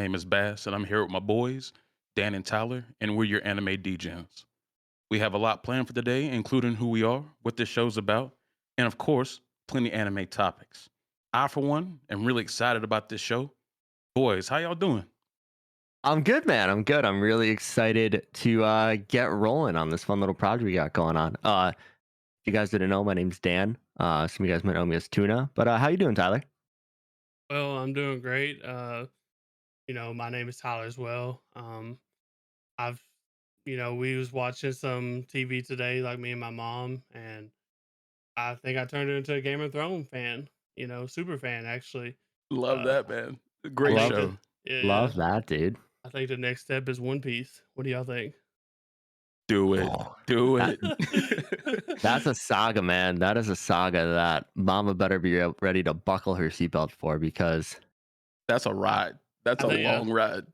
name is Bass, and I'm here with my boys, Dan and Tyler, and we're your Anime Degens. We have a lot planned for today, including who we are, what this show's about, and of course, plenty anime topics. I, for one, am really excited about this show. Boys, how y'all doing? I'm good, man. I'm good. I'm really excited to get rolling on this fun little project we got going on. If you guys didn't know, my name's Dan. Some of you guys might know me as Tuna. But how you doing, Tyler? Well, I'm doing great. My name is Tyler as well. I've, we was watching some TV today, like me and my mom, and I think I turned into a Game of Thrones fan. Super fan actually. Love Uh, that, man. I Great think Love, the show. yeah, yeah. love that, dude. I think the next step is One Piece. What do y'all think? Do it. Oh, Do that it. that's a saga, man. That is a saga that Mama better be ready to buckle her seatbelt for because That's a ride. That's I a think yeah, long ride.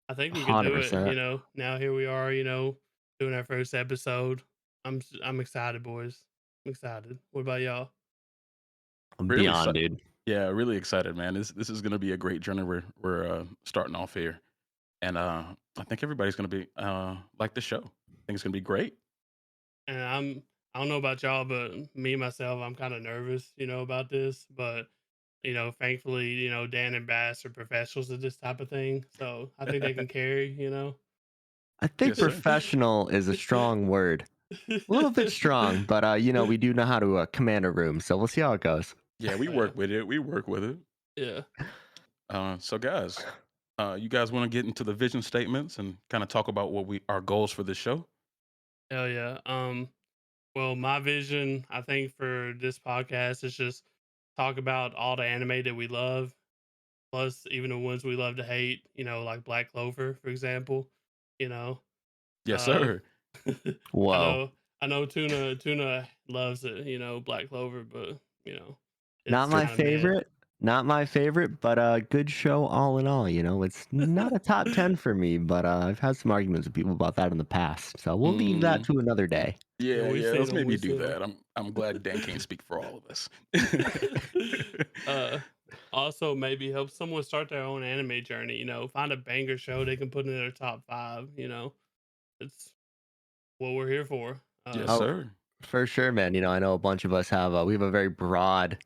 I think we could do it. 100%. Now here we are. Doing our first episode. I'm excited, boys. I'm excited. What about y'all? I'm Really beyond, excited. dude. Yeah, really excited, man. This is going to be a great journey. We're starting off here. And I think everybody's going to be like the show. I think it's going to be great. And I don't know about y'all, but me myself, I'm kind of nervous, about this. But thankfully, Dan and Bass are professionals at this type of thing, so I think they can carry. I think Yes, sir. professional is a strong word. A little bit strong, but we do know how to command a room, so we'll see how it goes. Yeah, we Yeah, work with it. We work with it. yeah, So, guys, you guys want to get into the vision statements and kind of talk about what we our goals for this show? hell yeah. Well, my vision, I think, for this podcast is just talk about all the anime that we love, plus even the ones we love to hate. Like Black Clover, for example. You know, Yes, uh, sir. I Whoa. know, I know, Tuna loves it. Black Clover, but Not it's my kind of mid. favorite. Not my favorite, but a good show all in all. It's not a top 10 for me, but I've had some arguments with people about that in the past. So we'll leave that Mm, to another day. Yeah, yeah, we yeah. seen Let's them. maybe We do seen them. that. I'm glad Dan can't speak for all of us. uh, Also, maybe help someone start their own anime journey. Find a banger show they can put in their top five. It's what we're here for. Yes, Oh, sir. for sure, man. I know a bunch of us have, we have a very broad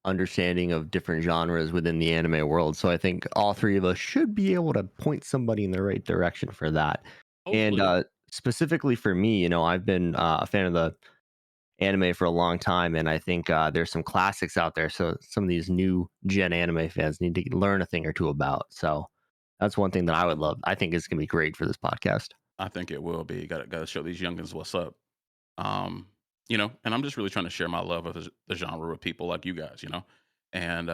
understanding of different genres within the anime world. So I think all three of us should be able to point somebody in the right direction for that. And Hopefully, specifically for me, I've been a fan of the anime for a long time, and I think there's some classics out there. So some of these new gen anime fans need to learn a thing or two about. So that's one thing that I would love. I think it's gonna be great for this podcast. I think it will be. Got to show these youngins what's up. Um, and I'm just really trying to share my love of the genre with people like you guys. And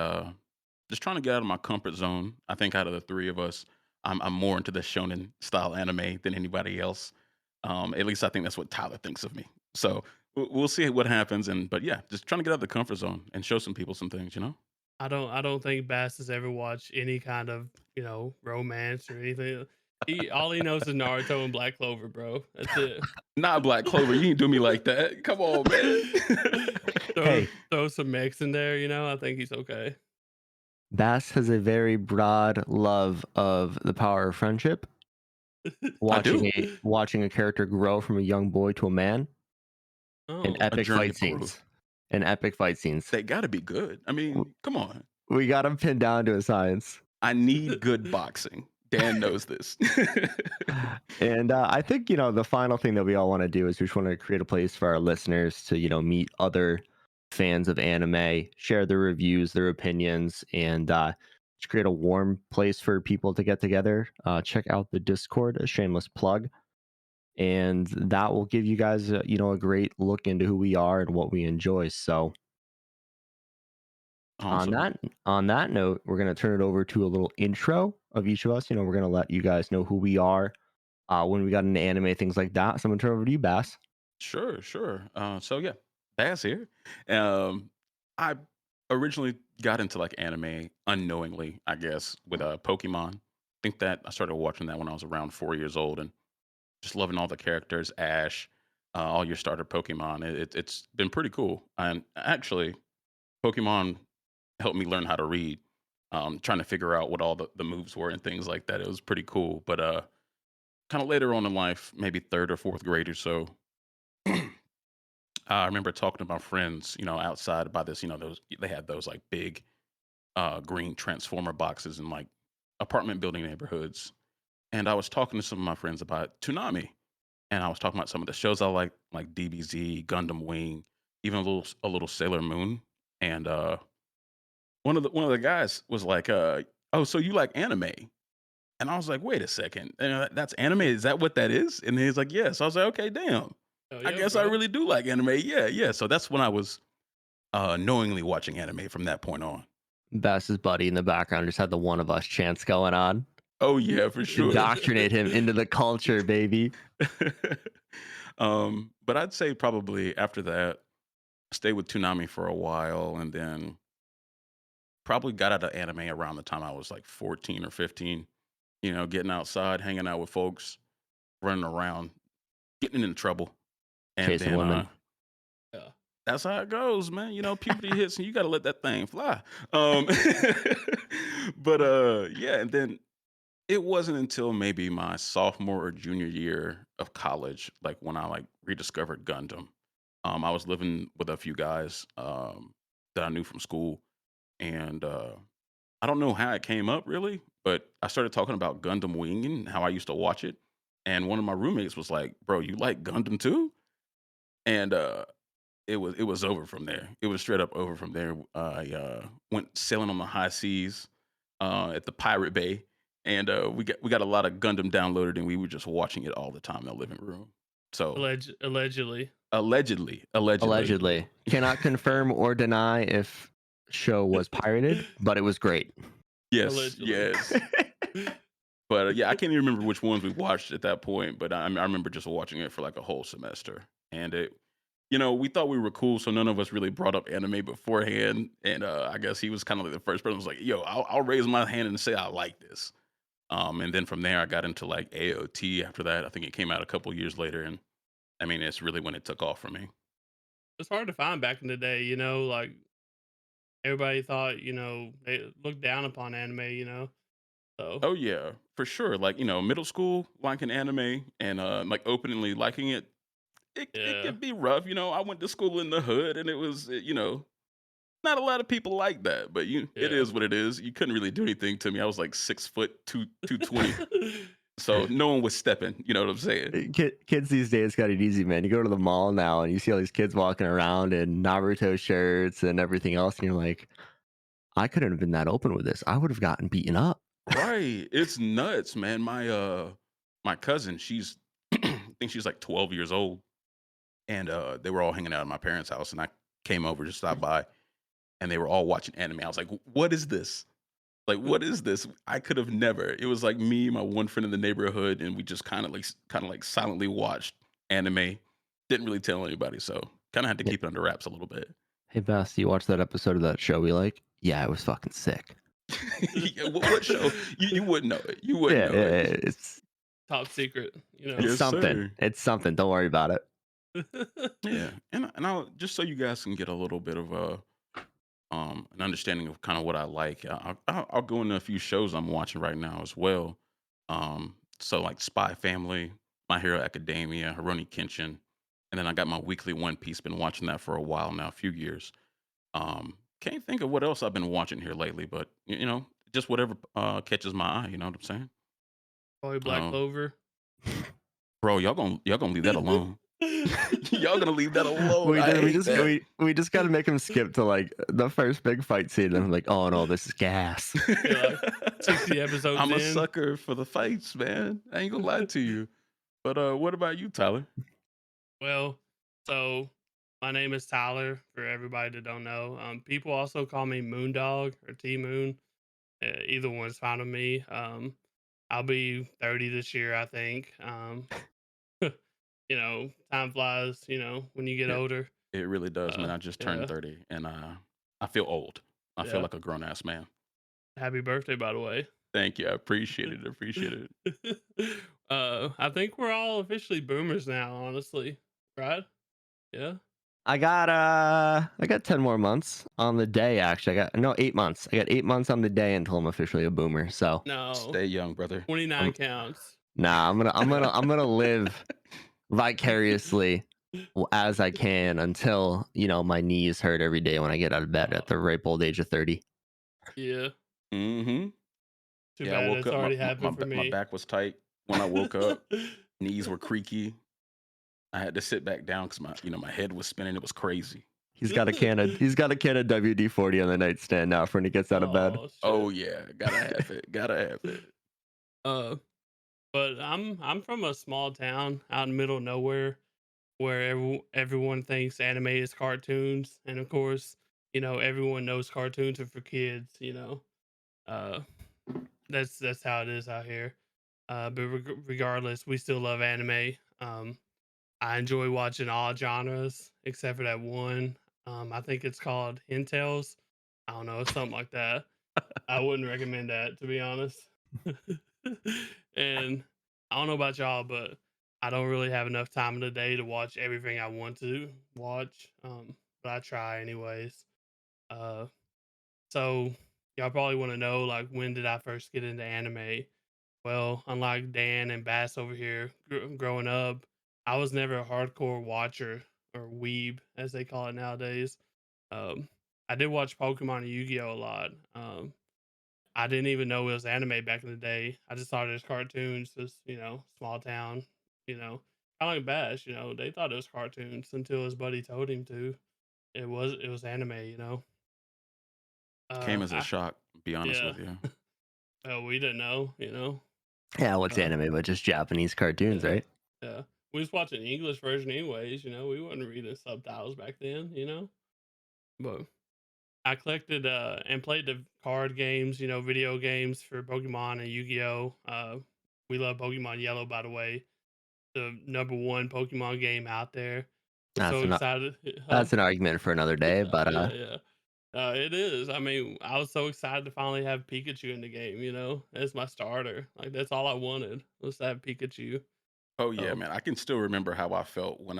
just trying to get out of my comfort zone. I think out of the three of us, I'm more into the shonen style anime than anybody else. At least I think that's what Tyler thinks of me. So we'll see what happens. But yeah, just trying to get out of the comfort zone and show some people some things. I don't think Bass has ever watched any kind of romance or anything. All he knows is Naruto and Black Clover, bro. That's it. Not Black Clover. You ain't do me like that. Come on, man. throw Hey, throw some mechs in there. I think he's okay. Bass has a very broad love of the power of friendship, I watching do. a character grow from a young boy to a man, and Oh, A epic journey fight of growth. scenes. And epic fight scenes. They got to be good. I W- mean, come on. We got him pinned down to a science. I need good boxing. Dan knows this. And I think, the final thing that we all want to do is we just want to create a place for our listeners to, meet other fans of anime, share their reviews, their opinions, and just create a warm place for people to get together. Check out the Discord, a shameless plug. And that will give you guys, a great look into who we are and what we enjoy. So on Awesome. that note, we're gonna turn it over to a little intro of each of us. We're gonna let you guys know who we are, when we got into anime, things like that. So I'm gonna turn it over to you, Bass. Sure, sure. So yeah, Baz here. I originally got into like anime unknowingly, I guess, with Pokemon. I think that I started watching that when I was around 4 years old, and just loving all the characters, Ash, all your starter Pokemon. It's been pretty cool. And actually, Pokemon helped me learn how to read. trying to figure out what all the moves were and things like that. It was pretty cool. But kind of later on in life, maybe third or fourth grade or so, I remember talking to my friends, outside by this, those they had those like big green transformer boxes in like apartment building neighborhoods. And I was talking to some of my friends about Toonami, and I was talking about some of the shows I like DBZ, Gundam Wing, even a little Sailor Moon. And one of the guys was like, "Oh, so you like anime?" And I was like, "Wait a second, that's anime? Is that what that is?" And he's like, "Yes." I was like, "Okay, damn. Oh I yeah, guess I bro. really do like anime. Yeah, yeah." So that's when I was knowingly watching anime from that point on. Bass's buddy in the background just had the one of us chants going on. Oh yeah, for sure. Indoctrinate him into the culture, baby. But I'd say probably after that, stayed with Toonami for a while, and then probably got out of anime around the time I was like 14 or 15. Getting outside, hanging out with folks, running around, getting into trouble, and Chasing then women. Yeah. that's how it goes, man. Puberty hits, and you got to let that thing fly. Um, but yeah, and then it wasn't until maybe my sophomore or junior year of college, like when I like rediscovered Gundam. I was living with a few guys that I knew from school, and I don't know how it came up really, but I started talking about Gundam Wing and how I used to watch it. And one of my roommates was like, "Bro, you like Gundam too?" And it was over from there. It was straight up over from there. I went sailing on the high seas at the Pirate Bay, and we got a lot of Gundam downloaded, and we were just watching it all the time in the living room. So Allegedly. allegedly, Allegedly. Cannot confirm or deny if show was pirated, but it was great. yes, Allegedly. yes. But yeah, I can't even remember which ones we watched at that point. But I remember just watching it for like a whole semester, and we thought we were cool, so none of us really brought up anime beforehand. And I guess he was kind of like the first person who was like, "Yo, I'll raise my hand and say I like this." And then from there, I got into like AOT. After that, I think it came out a couple years later, and I mean, it's really when it took off for me. It's hard to find back in the day, like everybody thought, they looked down upon anime, So Oh yeah, for sure. Like middle school liking anime and like openly liking it. It yeah. can be rough. I went to school in the hood, and it was not a lot of people like that. But it Yeah. is what it is. You couldn't really do anything to me. I was like 6 foot 220, so no one was stepping. You know what I'm saying? Kids these days got it easy, man. You go to the mall now and you see all these kids walking around in Naruto shirts and everything else, and you're like, I couldn't have been that open with this. I would have gotten beaten up. Right. It's nuts, man. My cousin, she's I think she's like 12 years old, and they were all hanging out at my parents' house, and I came over to stop by, and they were all watching anime. I was like, "What is this? Like, what is this?" I could have never. It was like me, my one friend in the neighborhood, and we just kind of like silently watched anime. Didn't really tell anybody, so kind of had to Yeah. keep it under wraps a little bit. Hey, Bess, you watched that episode of that show we like? Yeah, it was fucking sick. Yeah, what show? You wouldn't know it. You wouldn't Yeah, know it. it's Top secret, it's Yes, something. sir. It's something. Don't worry about it. Yeah, and I'll just so you guys can get a little bit of an understanding of kind of what I like. I'll go into a few shows I'm watching right now as well. So like Spy Family, My Hero Academia, Haroni Kenshin, and then I got my weekly One Piece. Been watching that for a while now, a few years. Can't think of what else I've been watching here lately, but just whatever catches my eye. You know what I'm saying? Probably Black Um, Clover. bro, y'all gonna leave that alone. Y'all gonna leave that alone. we I did. We hate just that. we just got to make him skip to like the first big fight scene, and I'm like, oh no, this is gas. Yeah, like 60 episodes I'm a in. sucker for the fights, man. I ain't gonna lie to you. But what about you, Tyler? Well, so my name is Tyler for everybody that don't know. People also call me Moondog or T Moon. Either one's fine with me. I'll be 30 this year, I think. Time flies, when you get It older. it really does, man. I just turned Yeah. 30, and I feel old. I feel Yeah. like a grown ass man. Happy birthday, by the way. Thank you. I appreciate it. Appreciate it. I think we're all officially boomers now, honestly. Right? Yeah. I got 10 more months on the day actually. I got no 8 months. I got 8 months on the day until I'm officially a boomer. So, No, Stay young, brother. 29 I'm counts. nah, I'm gonna live vicariously as I can until, my knees hurt every day when I get out of bed Uh, at the ripe old age of 30. yeah. Mm-hmm. Too Yeah, I bad woke that's up. already happened for My me. back was tight when I woke up. Knees were creaky. I had to sit back down because my head was spinning. It was crazy. He's got a can of WD-40 on the nightstand now for when he gets out of bed. Oh Oh shit. yeah, gotta have it. Gotta have it. Uh, but I'm from a small town out in the middle of nowhere where everyone thinks anime is cartoons, and of course, everyone knows cartoons are for kids. Uh, that's how it is out here. But regardless, we still love anime. I enjoy watching all genres except for that one. I think it's called Hentales. I don't know, something like that. I wouldn't recommend that, to be honest. And I don't know about y'all, but I don't really have enough time in the day to watch everything I want to watch. But I try anyways. Uh, so y'all probably want to know, like, when did I first get into anime? Well, unlike Dan and Bass over here, growing up, I was never a hardcore watcher or weeb, as they call it nowadays. Um, I did watch Pokemon and Yu-Gi-Oh a lot. I didn't even know it was anime back in the day. I just thought it was cartoons, just small town, kind of like Bash. They thought it was cartoons until his buddy told him to. It was anime. Came as a I shock. Be honest Yeah. with you. Well, we didn't know. Yeah, what's Uh, anime but just Japanese cartoons, yeah, right? yeah. We was watching the English version anyways. We wasn't reading subtitles back then. But I collected and played the card games, video games for Pokemon and Yu-Gi-Oh. We love Pokemon Yellow, by the way, the number one Pokemon game out there. We're That's so an excited, huh? that's an argument for another day, but Yeah, yeah. It is. I mean, I was so excited to finally have Pikachu in the game. As my starter. Like that's all I wanted was to have Pikachu. Oh yeah, So man. I can still remember how I felt when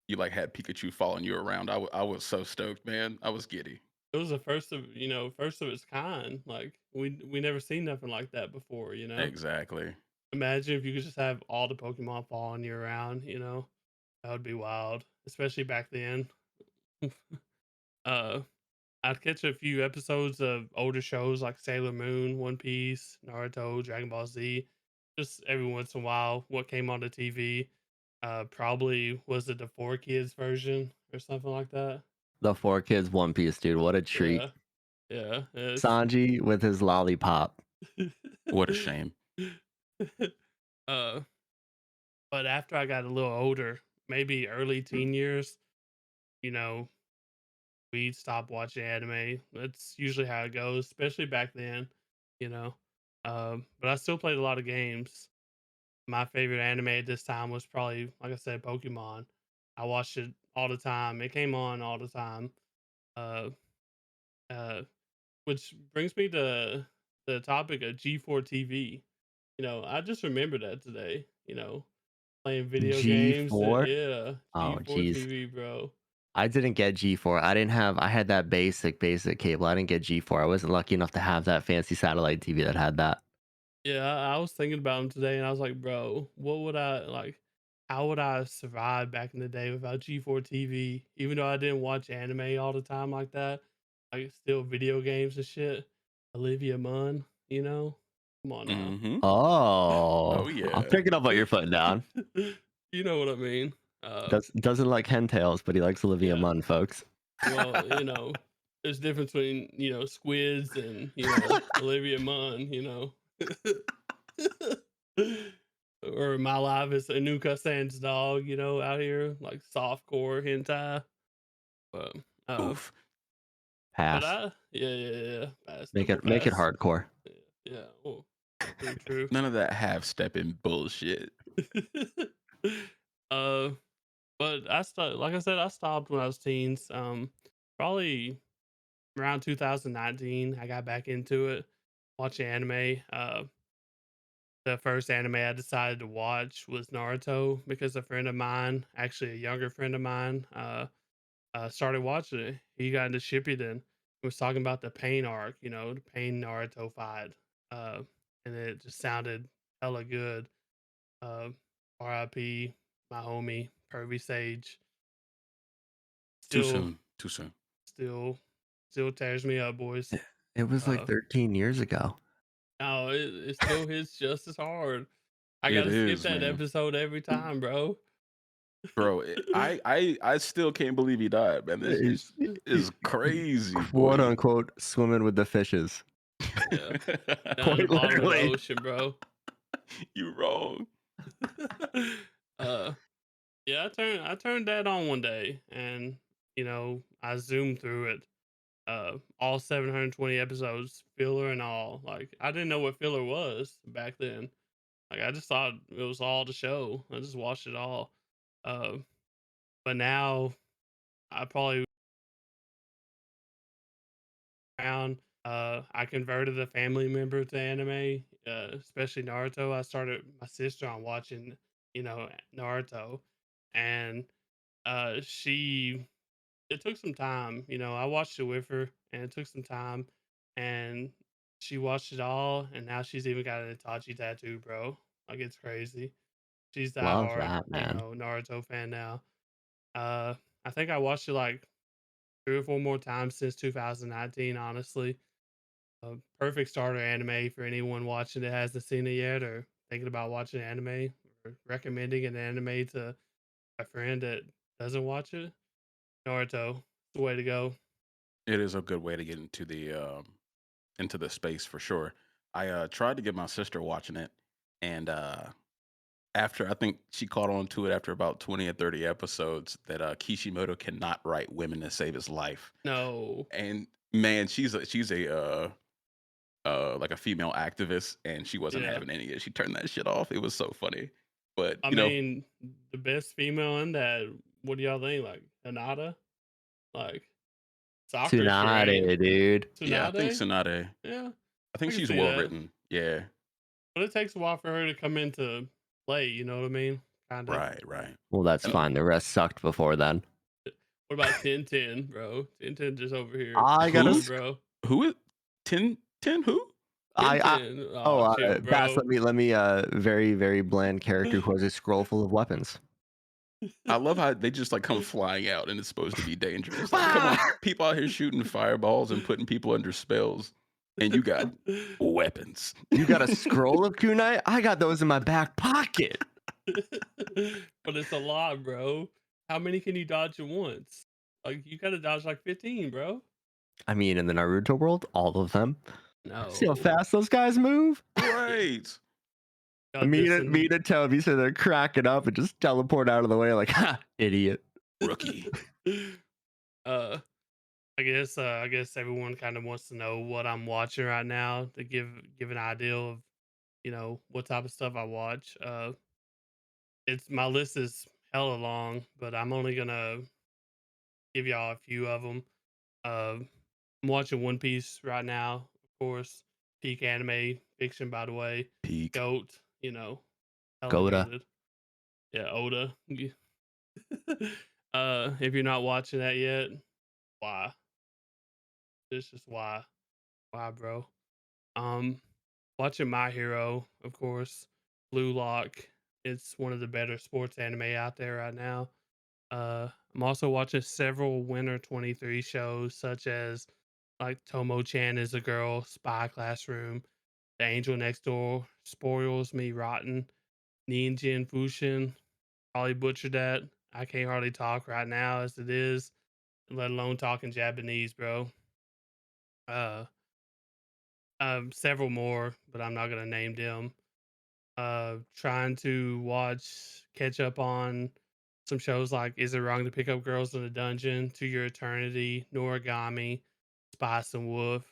you like had Pikachu following you around. I was so stoked, man. I was giddy. it was the first of its kind. Like we never seen nothing like that before. Exactly. Imagine if you could just have all the Pokemon following you around. That would be wild, especially back then. uh, I'd catch a few episodes of older shows like Sailor Moon, One Piece, Naruto, Dragon Ball Z, just every once in a while. What came on the TV? Probably was it the Four Kids version or something like that? the Four Kids One Piece, dude, what a treat. Yeah, yeah. Sanji with his lollipop. What a shame. uh, but after I got a little older, maybe early teen years, you know, we stopped watching anime. That's usually how it goes, especially back then, you know. But I still played a lot of games. My favorite anime at this time was probably, like I said, Pokemon. I watched it all the time. It came on all the time. Uh, uh, which brings me to the topic of G4 TV. I just remembered that today. Playing video games. G4? Yeah, Oh, G4 jeez. TV, bro. I didn't get G4. I had that basic cable. I didn't get G4. I wasn't lucky enough to have that fancy satellite TV that had that. Yeah, I was thinking about him today, and I was like, bro, what would I like? How would I survive back in the day without G4 TV? Even though I didn't watch anime all the time like that, like still video games and shit. Olivia Munn. Come on now. Mm-hmm. Oh, Oh I'm yeah. picking up what you're putting down. You know what I mean? Uh, Doesn't like Hentales, but he likes Olivia yeah. Munn, folks. Well, there's a difference between squids and Olivia Munn. Or my life is Anuka Sans dog, out here like softcore hentai. But Oof. but Pass. yeah. Pass, Make double it pass. hardcore. Yeah. Oh, true. None of that half stepping bullshit. uh, but like I said, I stopped when I was teens. Probably around 2019, I got back into it, watching anime. The first anime I decided to watch was Naruto because a friend of mine, actually a younger friend of mine, started watching it. He got into Shippuden. Was talking about the Pain arc, the Pain Naruto fight, uh, and it just sounded hella good. Uh, R.I.P. my homie Pervy Sage. Too Still, soon. Too soon. still, still tears me up, boys. It was like Uh, 13 years ago. oh, it still hits just as hard. I It gotta skip is, that man. episode every time, bro. Bro, I still can't believe he died, man. This He's- is crazy, Quote boy. unquote swimming with the fishes. Yeah, down the Quite bottom of the literally. ocean, bro. You wrong. uh, yeah, I turned that on one day, and I zoomed through it. All 720 episodes, filler and all. Like, I didn't know what filler was back then. Like, I just thought it was all the show. I just watched it all. Uh, but now I probably around. I converted a family member to anime, especially Naruto. I started my sister on watching, Naruto, and she. It took some time. I watched it with her, and it took some time, and she watched it all, and now she's even got an Itachi tattoo, bro. Like, it's crazy. She's that Love hard, that, man. Naruto fan now. Uh, I think I watched it like 3 or 4 more times since 2019. Honestly, a perfect starter anime for anyone watching that hasn't seen it yet, or thinking about watching anime, or recommending an anime to a friend that doesn't watch it. Naruto, it's the way to go. It is a good way to get into the space for sure. I tried to get my sister watching it, and after I think she caught on to it after about 20 or 30 episodes that Kishimoto cannot write women to save his life. No, And man, she's a like a female activist, and she wasn't yeah. having any of it. She turned that shit off. It was so funny. But I mean, the best female in that. What do y'all think? Like Hanada, like Sakura straight. Tsunade, dude. yeah, I think Tsunade, Sonate. yeah, I I think can she's see well that. written. Yeah. But it takes a while for her to come into play. You know what I mean? Kind of. Right, right. Well, that's And fine. The rest sucked before then. What about 1010, bro? 1010 just over here, I gotta. who? chilling, bro. Who is 10? Who? 1010. Oh, Oh, chill, Bass. bro. Let me. Very, very bland character who has a scroll full of weapons. I love how they just like come flying out and it's supposed to be dangerous. Like, come on, Ah! people out here shooting fireballs and putting people under spells, and you got weapons. You got a scroll of kunai? I got those in my back pocket. But it's a lot, bro. How many can you dodge at once? Like, you gotta dodge like 15, bro. I mean, in the Naruto world, all of them. See how No. fast those guys move? Right. Got Me this and me and and Toby so they're cracking up and just teleport out of the way like, ha, idiot. Rookie. uh I guess everyone kind of wants to know what I'm watching right now to give an idea of, what type of stuff I watch. It's my list is hella long, but I'm only gonna give y'all a few of them. I'm watching One Piece right now, of course. Peak anime fiction, by the way. Peak. Goat, hella Goda. goated. Yeah, Oda. If you're not watching that yet, why? It's just why. Why, bro? Um, Watching My Hero, of course. Blue Lock. It's one of the better sports anime out there right now. I'm also watching several Winter 23 shows, such as like Tomo Chan is a Girl, Spy Classroom, The Angel Next Door, Spoils Me Rotten, Ninjin Fushin. Probably butchered that. I can't hardly talk right now as it is, let alone talking Japanese, bro. Uh, Several more, but I'm not gonna name them. Trying to catch up on some shows like Is It Wrong to Pick Up Girls in a Dungeon, To Your Eternity, Noragami, Spice and Wolf.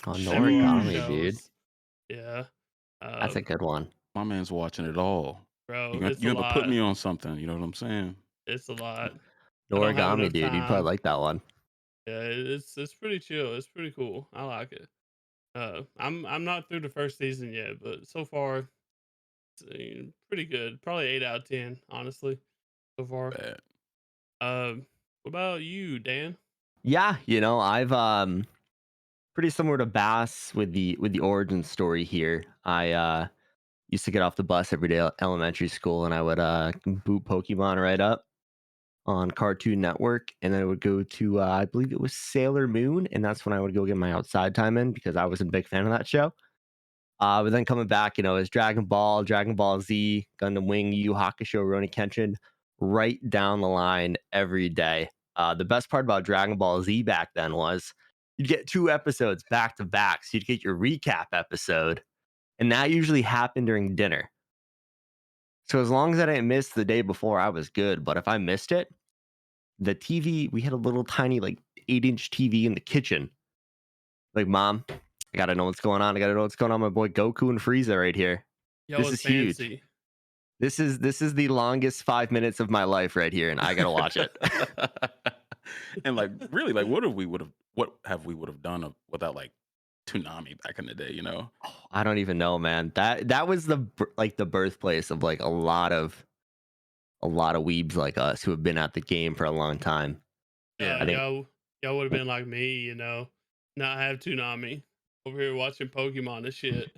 Oh, Several other Noragami, dude. shows. Yeah. That's a Um, good one. My man's watching it all. Bro, You it's a got to put lot. me on something. You know what I'm saying? It's a lot. I don't have Noragami, enough dude. You'd probably time. like that one. Yeah, it's pretty chill. It's pretty cool. I like it. I'm not through the first season yet, but so far it's pretty good. Probably 8 out of 10, honestly, so far. Bad. Um, What about you, Dan? Yeah, I've pretty similar to Bass with the origin story here. I used to get off the bus every day at elementary school, and I would boot Pokemon right up on Cartoon Network, and then I would go to I believe it was Sailor Moon, and that's when I would go get my outside time in because I was a big fan of that show. But then coming back, is Dragon Ball, Dragon Ball Z, Gundam Wing, Yu Yu Hakusho, Rurouni Kenshin, right down the line every day. The best part about Dragon Ball Z back then was you'd get 2 episodes back to back, so you'd get your recap episode, and that usually happened during dinner. So as long as I didn't miss the day before, I was good. But if I missed it, the TV, we had a little tiny like 8-inch TV in the kitchen. Like, Mom, I gotta know what's going on. I gotta know what's going on. My boy Goku and Frieza right here. Y'all This was is huge. fancy. This is the longest 5 minutes of my life right here, and I gotta watch it. And like really, like what have we would have done without like Toonami back in the day, you know? I don't even know, man. That was the birthplace of like a lot of weebs like us who have been at the game for a long time. Yeah, I Yeah. think y'all would have been like me, not have Toonami over here watching Pokemon and shit.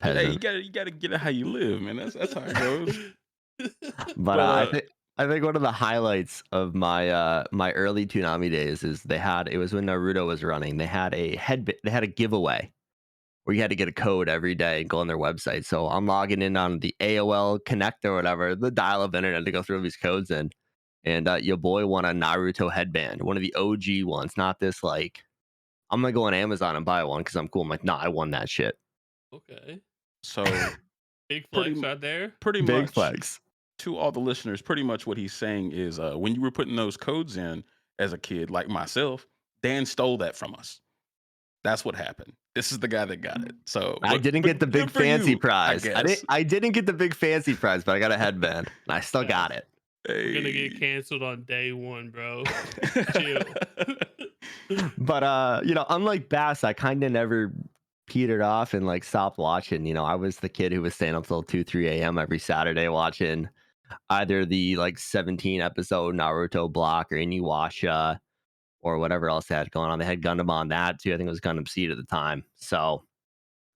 Hey, you peasant. gotta get it how you live, man. That's how it goes. But But I think one of the highlights of my early Toonami days is it was when Naruto was running. They had a giveaway where you had to get a code every day and go on their website. So I'm logging in on the AOL Connect or whatever, the dial-up internet to go through these codes in. And your boy won a Naruto headband, one of the OG ones, not this like I'm gonna go on Amazon and buy one because I'm cool. I'm like, nah, I won that shit. Okay. so Big pretty flex right there. pretty Big much flex. to all the listeners, pretty much what he's saying is when you were putting those codes in as a kid, like myself, Dan stole that from us. That's what happened. This is the guy that got it. So, I didn't get the but big good for fancy you, I prize. guess. I didn't get the big fancy prize, but I got a headband. And I still Yeah. got it. We're gonna get Hey. canceled on day one, bro. Chill. But unlike Bass, I kind of never petered off and like stopped watching. I was the kid who was staying up till 2, 3 a.m. every Saturday watching either the like 17 episode Naruto block or Inuyasha or whatever else they had going on. They had Gundam on that too. I think it was Gundam Seed at the time. So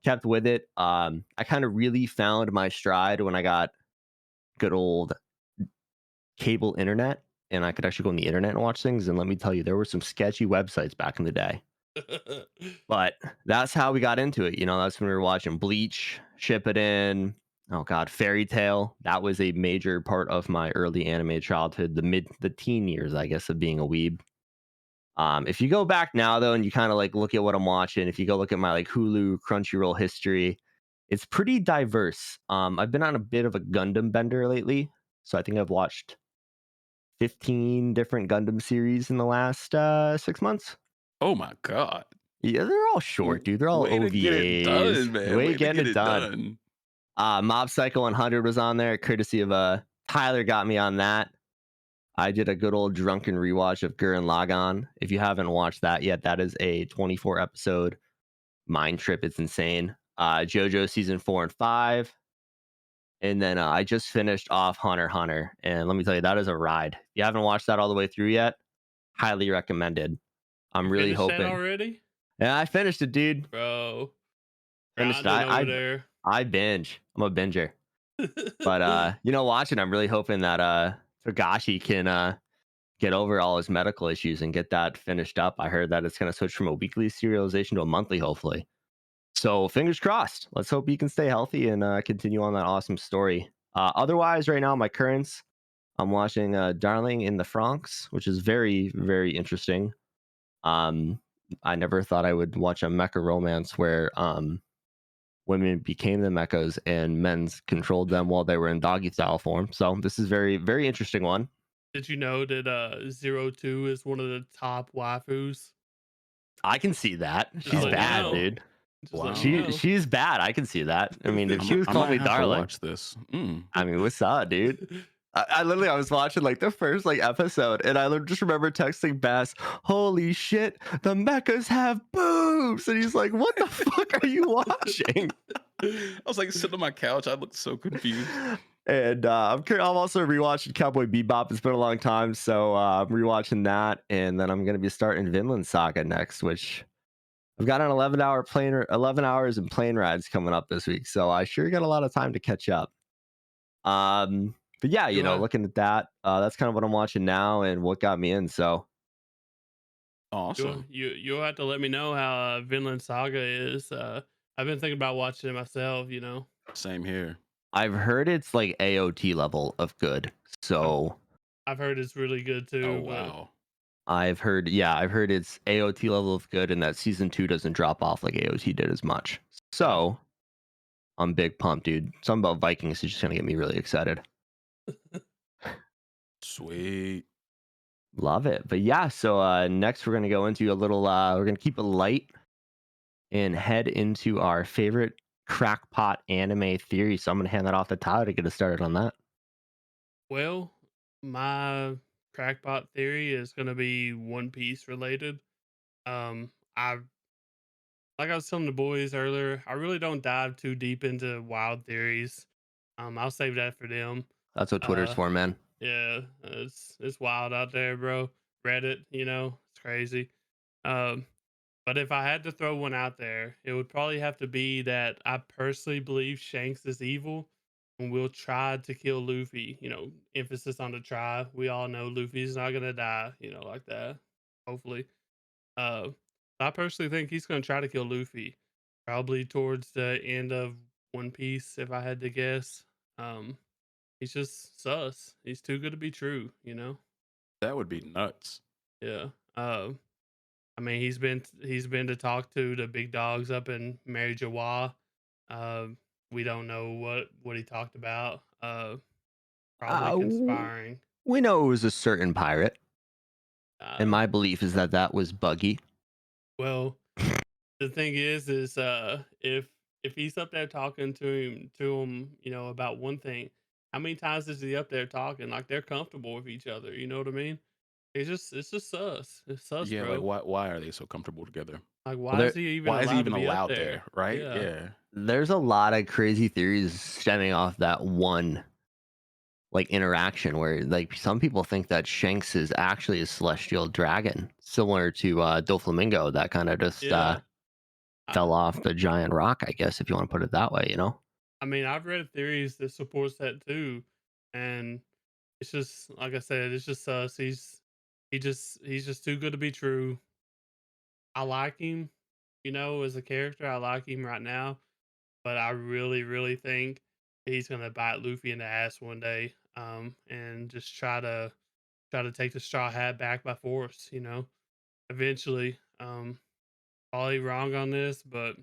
kept with it. I kind of really found my stride when I got good old cable internet and I could actually go on the internet and watch things. And let me tell you, there were some sketchy websites back in the day. But that's how we got into it. That's when we were watching Bleach, Shippuden. Oh God, Fairy Tale. That was a major part of my early anime childhood, the teen years, I guess, of being a weeb. If you go back now though, and you kind of like look at what I'm watching, if you go look at my like Hulu, Crunchyroll history, it's pretty diverse. I've been on a bit of a Gundam bender lately, so I think I've watched 15 different Gundam series in the last 6 months. Oh my God. Yeah, they're all short, dude. They're all Way to get it OVAs. done, man. Way Way to getting get it it done. done. Mob Psycho 100 was on there, courtesy of Tyler got me on that. I did a good old drunken rewatch of Gurren Lagann. If you haven't watched that yet, that is a 24 episode mind trip. It's insane. JoJo season 4 and 5. And then I just finished off Hunter x Hunter. And let me tell you, that is a ride. If you haven't watched that all the way through yet, highly recommended. I'm You really finished that hoping. already, Yeah, I finished it, dude. bro? Finished. Grinding over I there. I binge. I'm a binger. But watching, I'm really hoping that Togashi can get over all his medical issues and get that finished up. I heard that it's gonna switch from a weekly serialization to a monthly, hopefully. So fingers crossed. Let's hope he can stay healthy and continue on that awesome story. Otherwise, right now, my currents, I'm watching Darling in the Franxx, which is very, very interesting. I never thought I would watch a mecha romance where women became the mechas and men's controlled them while they were in doggy style form. So this is very, very interesting one. Did you know that 02 is one of the top waifus? I can see that. Just She's Oh, letting you bad, wow. know. dude. Just letting Wow. you know. She's bad. I can see that. I mean, if she was I calling might me have to darling, watch this. I mean, what's up, dude? I literally I was watching like the first like episode, and I just remember texting Bass, "Holy shit, the mechas have boobs!" And he's like, "What the fuck are you watching?" I was like sitting on my couch. I looked so confused. And I'm also rewatching Cowboy Bebop. It's been a long time, so I'm rewatching that, and then I'm gonna be starting Vinland Saga next, which I've got an 11 hours in plane rides coming up this week, so I sure got a lot of time to catch up. But yeah, You have looking at that, that's kind of what I'm watching now and what got me in. So Awesome. you'll have to let me know how Vinland Saga is. I've been thinking about watching it myself. Same here. I've heard it's like AOT level of good. I've So I've heard it's really good Oh too, but wow. I've heard it's AOT level of good, and that season 2 doesn't drop off like AOT did as much. So I'm big pumped, dude. Something about Vikings is just gonna get me really excited. Sweet. Love it. But yeah, so next we're gonna go into a little we're gonna keep it light and head into our favorite crackpot anime theory. So I'm gonna hand that off to Tyler to get us started on that. well, my crackpot theory is going to be One Piece related. I like I was telling the boys earlier, I really don't dive too deep into wild theories. I'll save that for them. That's what Twitter's Uh, for, man. yeah, it's wild out there, bro. Reddit, it's crazy. Um, but if I had to throw one out there, it would probably have to be that I personally believe Shanks is evil and will try to kill Luffy. Emphasis on the try. We all know Luffy's not gonna die, like that. Hopefully. Uh, I personally think he's gonna try to kill Luffy, probably towards the end of One Piece, if I had to guess. Um, he's just sus. He's too good to be true. That would be nuts. Yeah. I mean, he's been to talk to the big dogs up in Mary Jawa. Uh, we don't know what he talked about. Probably W- conspiring. we know it was a certain pirate, and Uh, my belief is that that was Buggy. well, the thing is if he's up there talking to him, about one thing, how many times is he up there talking like they're comfortable with each other? You know what I mean? It's just sus. It's sus, Yeah, like bro. why are they so comfortable together? Like, Well, why is he even Why is he allowed to even be up allowed there? there? Right? Yeah. Yeah. there's a lot of crazy theories stemming off that one like interaction where like some people think that Shanks is actually a celestial dragon, similar to Doflamingo, that kind of just Yeah. I, fell off the giant rock, I guess, if you want to put it that way. I mean, I've read theories that supports that too, and it's just like I said, it's just us. He's just too good to be true. I like him, as a character. I like him right now, but I really, really think he's gonna bite Luffy in the ass one day, and just try to take the straw hat back by force. Eventually. Probably wrong on this, but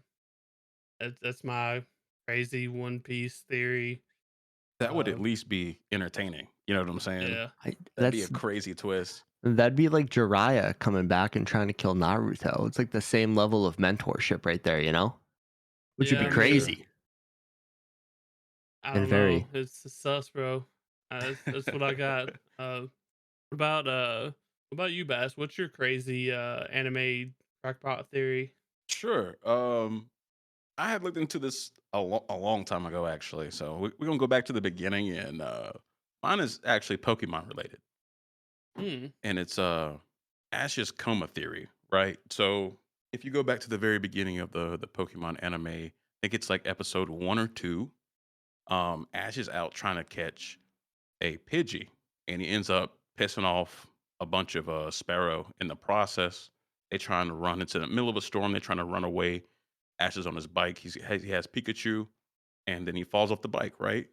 that's my crazy One Piece theory. That would Uh, at least be entertaining. You know what I'm saying? yeah. That'd be a crazy twist. That'd be like Jiraiya coming back and trying to kill Naruto. It's like the same level of mentorship right there. Which would Yeah, be I mean, Sure. crazy I and don't know. very. It's sus, bro. That's what I got. What about you, Bass? What's your crazy anime crackpot theory? Sure. I had looked into this a long time ago, actually. So we're gonna go back to the beginning, and mine is actually Pokemon related, Hmm. and it's Ash's coma theory, right? So if you go back to the very beginning of the Pokemon anime, I think it's like episode 1 or 2. Ash is out trying to catch a Pidgey, and he ends up pissing off a bunch of Sparrow in the process. They trying to run into the middle of a storm. They're trying to run away. Ash is on his bike. He has Pikachu, and then he falls off the bike, right?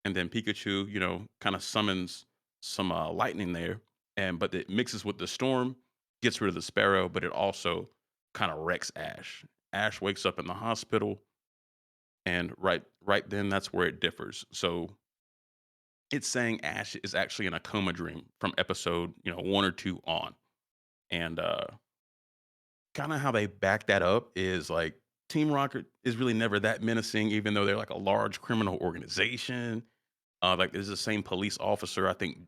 And then Pikachu, kind of summons some lightning there, and but it mixes with the storm, gets rid of the Sparrow, but it also kind of wrecks Ash. Ash wakes up in the hospital, and right then that's where it differs. So it's saying Ash is actually in a coma dream from episode 1 or 2 on, and kind of how they back that up is like Team Rocket is really never that menacing, even though they're like a large criminal organization. Like there's the same police officer, I think.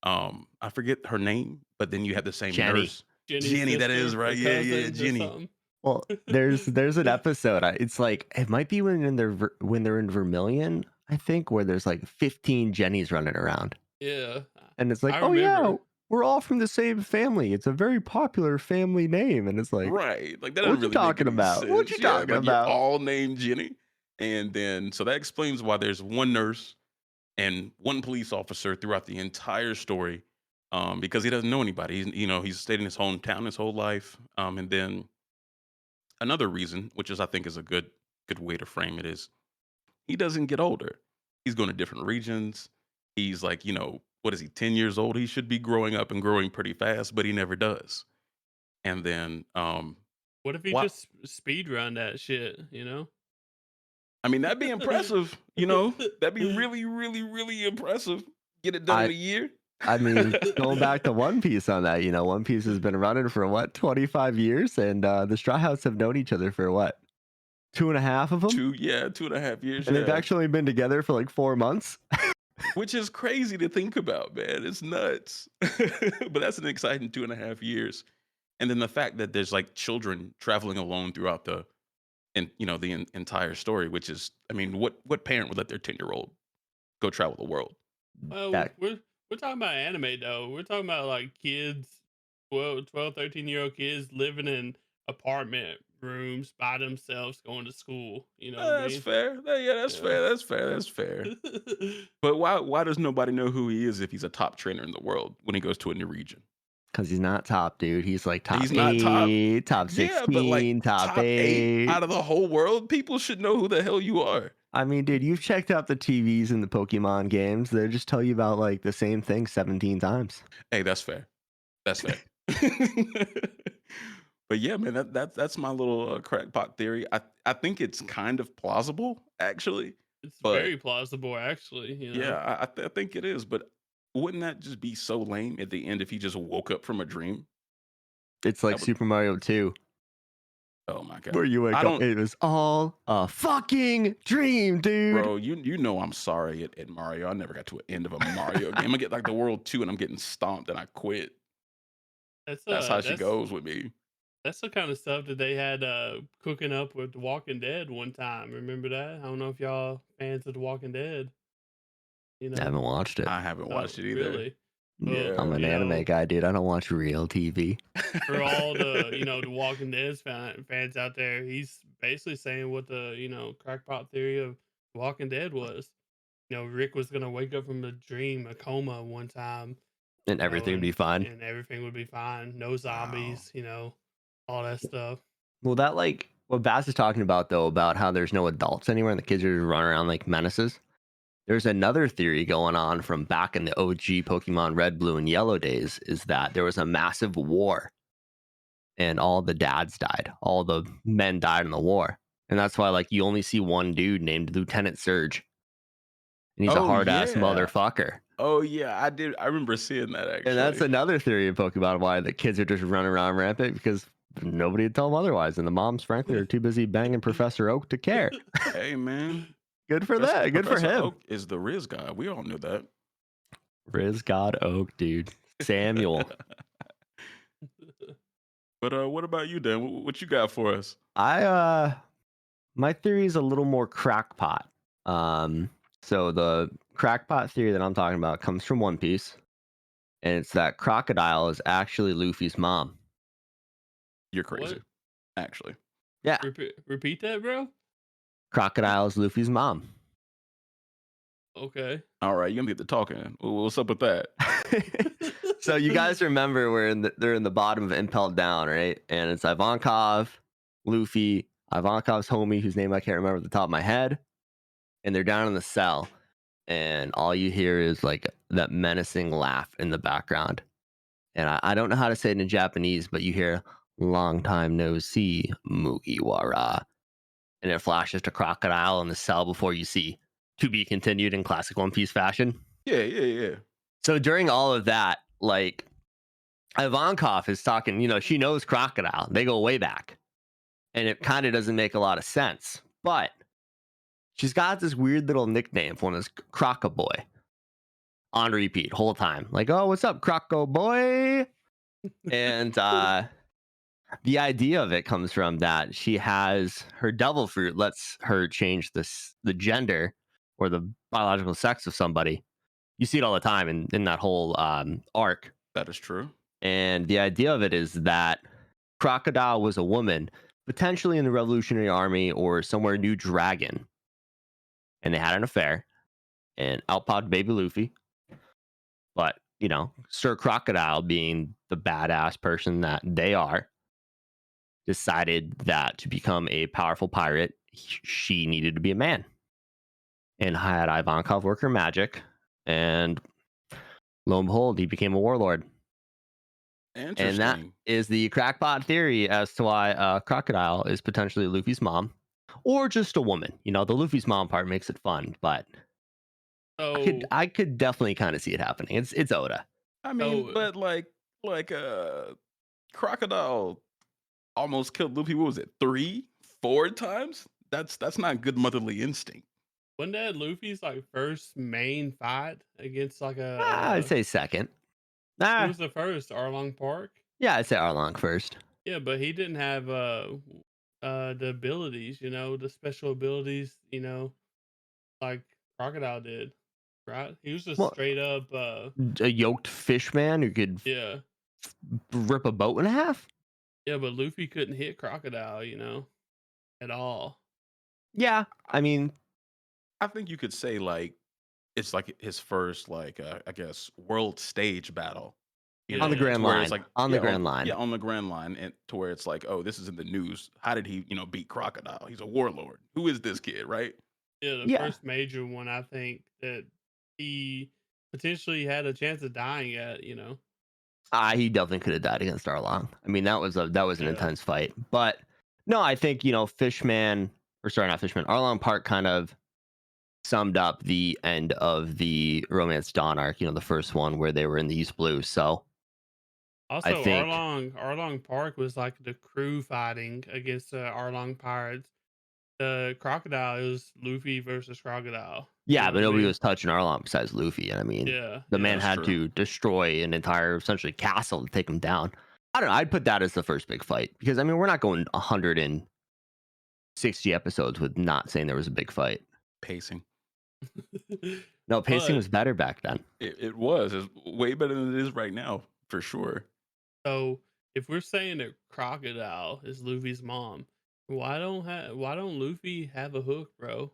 I forget her name, but then you have the same Jenny. nurse, Jenny's Jenny. That is sister right. or Yeah, yeah, cousin or Jenny. something? Well, there's an episode. It's like it might be when they're in Vermilion. I think, where there's like 15 Jennies running around. Yeah, And it's like, I oh yeah, remember. we're all from the same family. It's a very popular family name. And it's like, Right. Like that doesn't what you really make talking any about? What you sense. Yeah. talking Like you're about? all named Jenny. And then so that explains why there's one nurse and one police officer throughout the entire story. Because he doesn't know anybody. He's stayed in his hometown his whole life. And then another reason, which is I think is a good way to frame it, is he doesn't get older. He's going to different regions. He's like, what is he, 10 years old? He should be growing up and growing pretty fast, but he never does. And then, What if he what? just speed run that shit? You know. I mean, that'd be impressive. That'd be really, really, really impressive. Get it done in I a year. I mean, going back to One Piece on that, One Piece has been running for what, 25 years? And the Straw Hats have known each other for what, two and a half of them? 2.5 years. And they've Yeah. actually been together for like 4 months. Which is crazy to think about, man. It's nuts. But that's an exciting 2.5 years. And then the fact that there's like children traveling alone throughout the entire story, which is, I mean, what parent would let their 10-year-old go travel the world? Well, That we're talking about anime though. We're talking about like kids, 12, 13-year-old kids living in apartment rooms by themselves going to school. You know what I That's mean? fair. Yeah, that's Yeah. fair. That's fair. But why does nobody know who he is if he's a top trainer in the world when he goes to a new region? because he's not top, dude. He's like top He's not top. 8, top Yeah, but like 16, top top 8 8. out of the whole world, people should know who the hell you are. I mean, dude, you've checked out the TVs in the Pokemon games. They just tell you about like the same thing 17 times. Hey, that's fair. That's fair. But yeah, man, that's my little crackpot theory. I think it's kind of plausible, actually. It's But very plausible, actually. You yeah, know. I think it is. But wouldn't that just be so lame at the end if he just woke up from a dream? It's like That would. Super Mario 2, Oh my where god. you I wake up. don't, It was all a fucking dream, dude. bro. You know I'm sorry at Mario. I never got to an end of a Mario game. I get like the world 2 and I'm getting stomped and I quit. That's That's how she goes with me. that's the kind of stuff that they had cooking up with The Walking Dead one time. Remember that? I don't know if y'all fans of The Walking Dead. You I know. haven't watched it. I haven't Oh, watched it either. really? Well, I'm Yeah. an anime guy, dude. I don't watch real TV. for all the The Walking Dead fans out there, he's basically saying what the crackpot theory of Walking Dead was. Rick was gonna wake up from a dream, a coma one time, And everything would be fine. and everything would be fine. No Wow. zombies, all that stuff. Well, that like what Bass is talking about though, about how there's no adults anywhere and the kids are just running around like menaces. There's another theory going on from back in the OG Pokemon Red, Blue, and Yellow days, is that there was a massive war and all the dads died. All the men died in the war. And that's why like you only see one dude named Lieutenant Surge. And he's a Oh hard ass yeah. motherfucker. Oh yeah, I did. I remember seeing that And that's actually. another theory of Pokemon, why the kids are just running around rampant, because nobody would tell them otherwise. And the moms, frankly, are too busy banging Professor Oak to care. Hey man, Good for that. Good for Professor him. Oak is the Riz guy. We all knew that. Riz God Oak, dude. Samuel. But what about you, Dan? What you got for us? My theory is a little more crackpot. So the crackpot theory that I'm talking about comes from One Piece, and it's that Crocodile is actually Luffy's mom. You're crazy, What? actually. Yeah, Repeat that, bro. Crocodile is Luffy's mom. Okay. All right, you gonna get to talking. What's up with that? So you guys remember they're in the bottom of Impelled Down, right? And it's Ivankov, Luffy, Ivankov's homie, whose name I can't remember at the top of my head, and they're down in the cell, and all you hear is like that menacing laugh in the background. And I don't know how to say it in Japanese, but you hear "long time no see, Mugiwara," and it flashes to Crocodile in the cell before you see "to be continued" in classic One Piece fashion. Yeah. So during all of that, like Ivankov is talking, she knows Crocodile. They go way back. And it kind of doesn't make a lot of sense. But she's got this weird little nickname for this Croco Boy on repeat whole time. Like, oh, what's up, Croco Boy? And the idea of it comes from that she has her devil fruit lets her change the gender or the biological sex of somebody. You see it all the time in that whole arc. That is true. And the idea of it is that Crocodile was a woman, potentially in the Revolutionary Army or somewhere New Dragon. And they had an affair, and out popped baby Luffy. But, Sir Crocodile, being the badass person that they are, decided that to become a powerful pirate, she needed to be a man. And had Ivankov work her magic, and lo and behold, he became a warlord. And that Interesting. is the crackpot theory as to why Crocodile is potentially Luffy's mom, or just a woman. The Luffy's mom part makes it fun, but So, I could definitely kind of see it happening. It's Oda. I mean, so but Crocodile almost killed Luffy. What was it? 3, 4 times? That's not good motherly instinct. wasn't that Luffy's like first main fight against like I'd say second. who was the first? Arlong Park? Yeah, I'd say Arlong first. Yeah, but he didn't have the abilities, the special abilities, like Crocodile did, right? He was just Well, straight up a yoked fish man who could yeah. rip a boat in half. Yeah, but Luffy couldn't hit Crocodile, at all. Yeah, I mean, I think you could say it's like his first I guess world stage battle. on the Yeah. grand To where line. it's like On the grand line. yeah, on the grand line, and to where it's like, oh, this is in the news. How did he, beat Crocodile? He's a warlord. Who is this kid, right? Yeah, the Yeah. first major one I think that he potentially had a chance of dying at, He definitely could have died against Arlong. I mean, that was an Yeah. intense fight. But no, I think Fishman, or sorry, not Fishman. Arlong Park kind of summed up the end of the Romance Dawn arc. The first one where they were in the East Blue. So Also, think- Arlong Park was like the crew fighting against the Arlong pirates. The Crocodile, it was Luffy versus Crocodile. yeah, know but what I nobody mean? was touching Arlong besides Luffy. And I mean, Yeah, the man that's had true. to destroy an entire essentially castle to take him down. I don't know. I'd put that as the first big fight because I mean, we're not going 160 episodes with not saying there was a big fight. Pacing. No, pacing But- was better back then. It was. It's way better than it is right now, for sure. So if we're saying that Crocodile is Luffy's mom, why don't Luffy have a hook, bro?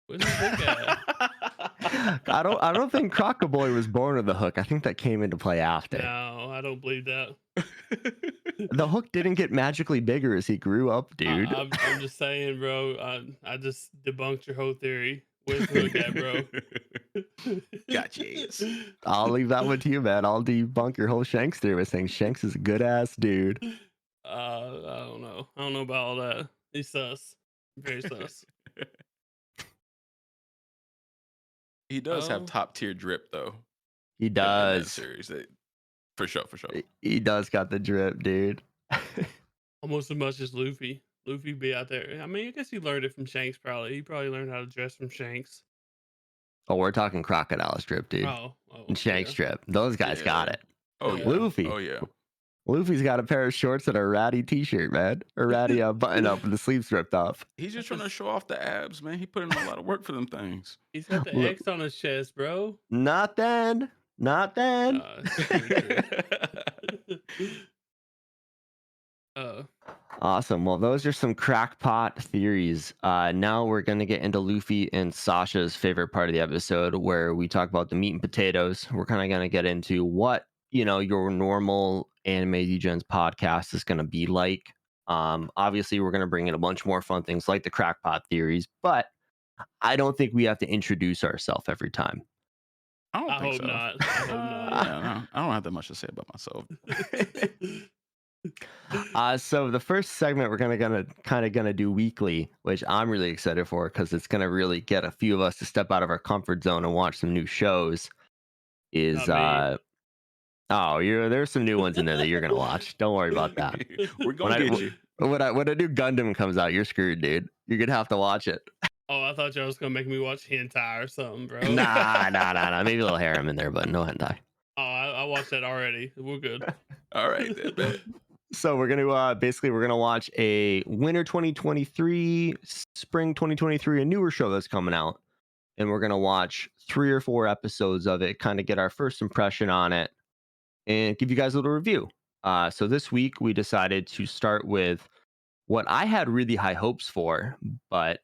Where's his hook at? I don't think Crocoboy was born with the hook. I think that came into play after. No, I don't believe that. The hook didn't get magically bigger as he grew up, dude. I'm just saying, bro. I just debunked your whole theory. Where's the hook at, bro? Gotcha. Yes. I'll leave that one to you, man. I'll debunk your whole Shanks theory by saying Shanks is a good ass dude. I don't know. I don't know about all that. He's sus. Very sus. He does have Oh. top tier drip though. He in that does. series. For sure. He does got the drip, dude. Almost as much as Luffy. Luffy be out there. I mean, I guess he learned it from Shanks. Probably he probably learned how to dress from Shanks. Oh, we're talking Crocodile strip, dude. Oh, And Shanks yeah. strip. Those guys got Yeah. it. Oh yeah. Luffy. Oh yeah. Luffy's got a pair of shorts and a ratty t-shirt, man. A ratty button up with the sleeves ripped off. He's just trying to show off the abs, man. He put in a lot of work for them things. He's got the Look. X on his chest, bro. Not then. Not then. It's very true. Awesome. Well, those are some crackpot theories. Now we're going to get into Luffy and Sasha's favorite part of the episode where we talk about the meat and potatoes. We're kind of going to get into what, your normal Anime Degens podcast is going to be like. Obviously, we're going to bring in a bunch more fun things like the crackpot theories, but I don't think we have to introduce ourselves every time. I don't I think hope so. not. I hope not. Yeah, no, I don't have that much to say about myself. So the first segment we're gonna do weekly, which I'm really excited for because it's gonna really get a few of us to step out of our comfort zone and watch some new shows. Is Not there's some new ones in there that you're gonna watch. Don't worry about that. We're gonna get you. When a new Gundam comes out, you're screwed, dude. You're gonna have to watch it. Oh, I thought y'all was gonna make me watch hentai or something, bro. Nah. Maybe a little harem in there, but no hentai. Oh, I watched that already. We're good. All right, then, bet. So we're gonna we're gonna watch a winter 2023, spring 2023, a newer show that's coming out. and we're gonna watch 3 or 4 episodes of it, kind of get our first impression on it, and give you guys a little review. So this week we decided to start with what I had really high hopes for, but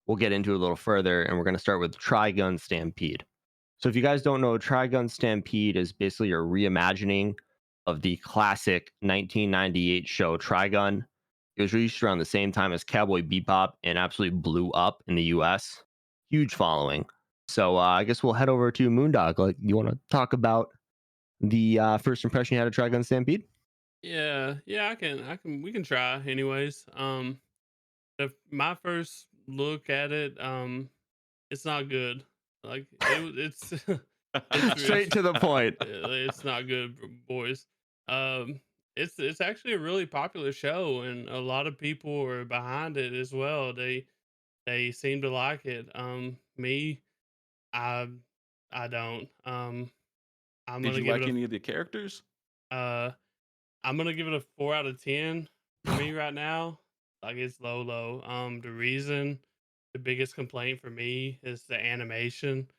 we'll get into a little further, and we're going to start with TriGun Stampede. So if you guys don't know, TriGun Stampede is basically a reimagining of the classic 1998 show Trigun. It was released around the same time as Cowboy Bebop and absolutely blew up in the US. Huge following. So I guess we'll head over to Moondog. Like, you want to talk about the first impression you had of Trigun Stampede? Yeah, we can try anyways. My first look at it, it's not good. Like it's Straight to the point. it's not good, boys. Um, it's actually a really popular show, and a lot of people are behind it as well. They seem to like it. Me, I I don't. I'm Did gonna you give it like any of the characters? uh I'm gonna give it a 4 out of 10 for me right now. Like it's low. The reason, the biggest complaint for me is the animation.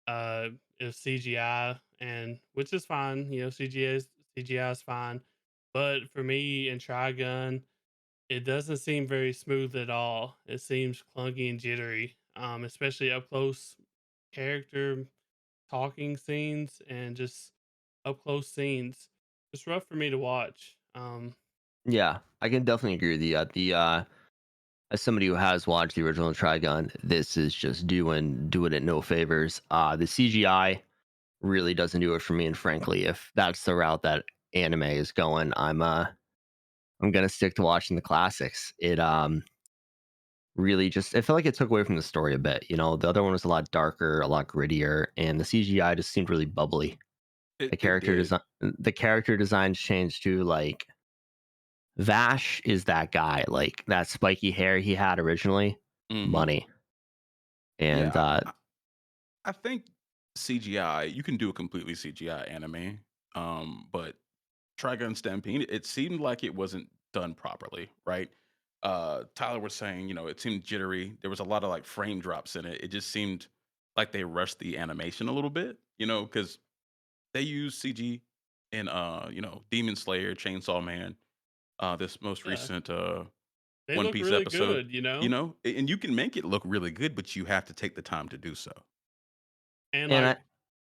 Uh, is CGI, and which is fine. You know, CGI is fine, but for me in Trigun, it doesn't seem very smooth at all. It seems clunky and jittery. Especially up close character talking scenes and just up close scenes. It's rough for me to watch. Yeah, I can definitely agree with you. As somebody who has watched the original Trigun, this is just doing it no favors. The CGI really doesn't do it for me, and frankly, if that's the route that anime is going, I'm gonna stick to watching the classics. It really just I felt like it took away from the story a bit. You know, the other one was a lot darker, a lot grittier, and the CGI just seemed really bubbly. It did. The character designs changed too. Like Vash is that guy, like that spiky hair he had originally, Hmm. money. And Yeah, I think CGI. You can do a completely CGI anime, but Trigun Stampede, it seemed like it wasn't done properly, right? Tyler was saying, it seemed jittery. There was a lot of like frame drops in it. It just seemed like they rushed the animation a little bit, because they used CG in Demon Slayer, Chainsaw Man, this most Yeah, recent they One look Piece really episode, good, you know, and you can make it look really good, but you have to take the time to do so. and and I like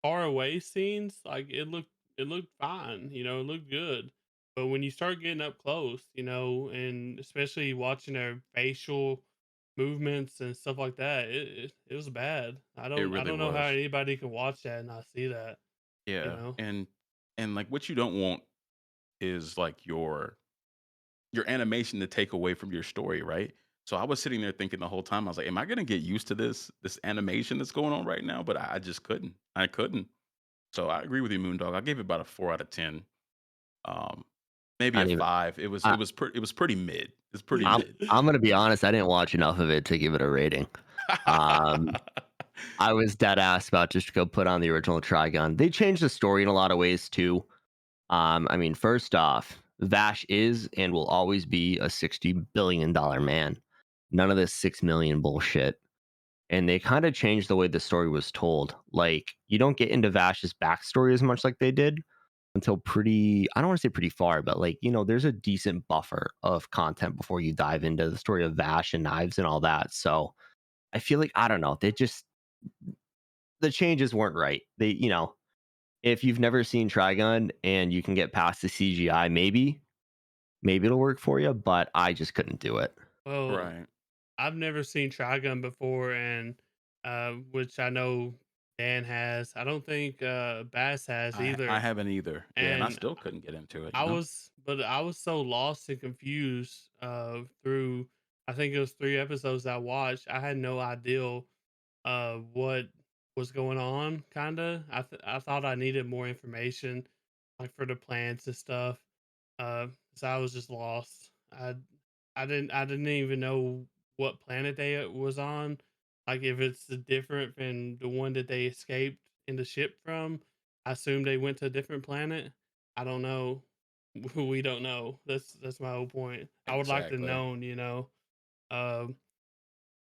far away scenes, like it looked fine, you know, it looked good. But when you start getting up close, you know, and especially watching their facial movements and stuff like that, it was bad. It I really don't know how was. anybody can watch that and not see that, you Yeah, know. and like what you don't want is like your animation to take away from your story, right? So I was sitting there thinking the whole time, I was like, "Am I gonna get used to this animation that's going on right now?" But I just couldn't. I couldn't. So I agree with you, Moondog. I gave it about a 4 out of 10. Um, maybe I a don't even. 5. I, It was pretty mid. It's pretty I'm mid. I'm gonna be honest. I didn't watch enough of it to give it a rating. Um, I was dead ass about just to go put on the original Trigun. They changed the story in a lot of ways too. I mean, first off, Vash is and will always be a $60 billion man. None of this 6 million bullshit. And they kind of changed the way the story was told. Like, you don't get into Vash's backstory as much like they did until pretty, I don't want to say pretty far, but like, there's a decent buffer of content before you dive into the story of Vash and Knives and all that. So I feel like, I don't know, the changes weren't right. If you've never seen Trigun and you can get past the CGI, maybe it'll work for you, but I just couldn't do it. Well, Right. I've never seen Trigun before, and which I know Dan has. I don't think Bass has I either. haven't either. Yeah, and I And still couldn't get into it, I was so lost and confused through. I think it was 3 episodes I watched. I had no idea what was going on. Kinda, I thought I needed more information, like for the plants and stuff. So I was just lost. I didn't even know what planet they was on. Like if it's different than the one that they escaped in the ship from. I assume they went to a different planet. I don't know. We don't know. That's my whole point. I would like to Exactly. know, you know. Um,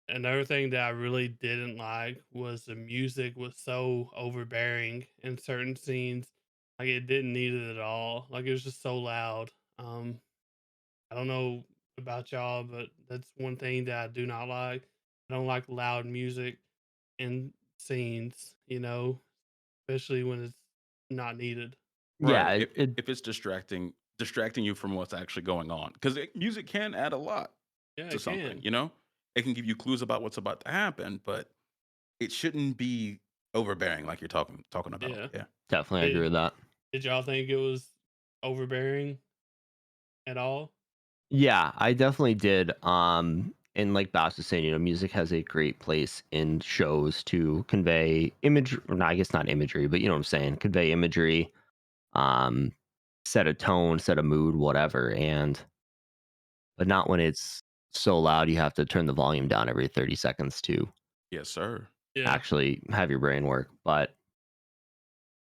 another thing that I really didn't like was the music was so overbearing in certain scenes. Like it didn't need it at all. Like it was just so loud. I don't know about y'all, but that's one thing that I do not like. I don't like loud music in scenes, especially when it's not needed. Yeah, Right. it If it's distracting you from what's actually going on, because music can add a lot Yeah, to it something. can. It can give you clues about what's about to happen, but it shouldn't be overbearing like you're talking about. Yeah. Yeah. definitely agree Did with that. did y'all think it was overbearing at all? Yeah, I definitely did. And like Bass was saying, music has a great place in shows to convey image, or no, I guess not imagery, but you know what I'm saying, convey imagery, um, set a tone, set a mood, whatever. But not when it's so loud you have to turn the volume down every 30 seconds to Yes, sir. Yeah. actually have your brain work. But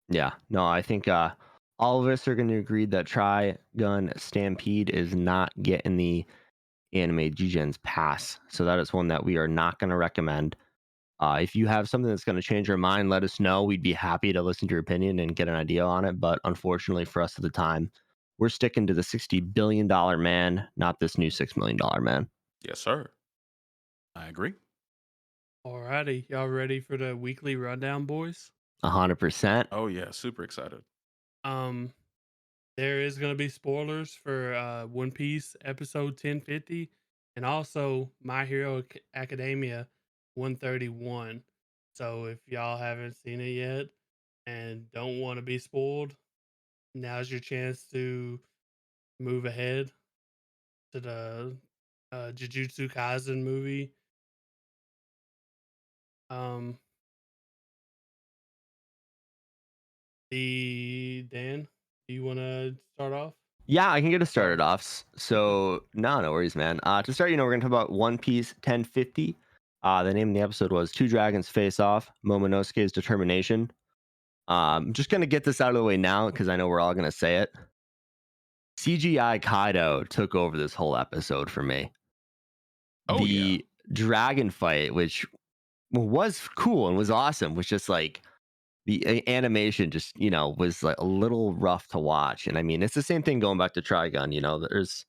yeah, no, I think all of us are going to agree that TriGun Stampede is not getting the Anime Degens pass. So that is one that we are not going to recommend. If you have something that's going to change your mind, let us know. We'd be happy to listen to your opinion and get an idea on it. But unfortunately for us at the time, we're sticking to the $60 billion man, not this new $6 million man. Yes, sir. I agree. Alrighty. Y'all ready for the weekly rundown, boys? 100%. Oh yeah, super excited. Um, there is gonna be spoilers for One Piece episode 1050 and also My Hero Academia 131. So if y'all haven't seen it yet and don't want to be spoiled, now's your chance to move ahead to the Jujutsu Kaisen movie. Um, the Dan, do you want to start off? Yeah, I can get us Sorry. started off. Okay. So, no worries, man. To start, we're going to talk about One Piece 1050. The name of the episode was Two Dragons Face Off, Momonosuke's Determination. Just going to get this out of the way now because I know we're all going to say it. CGI Kaido took over this whole episode for me. Oh yeah. The dragon fight, which was cool and was awesome, was just like the animation just, was like a little rough to watch. And I mean, it's the same thing going back to Trigun, there's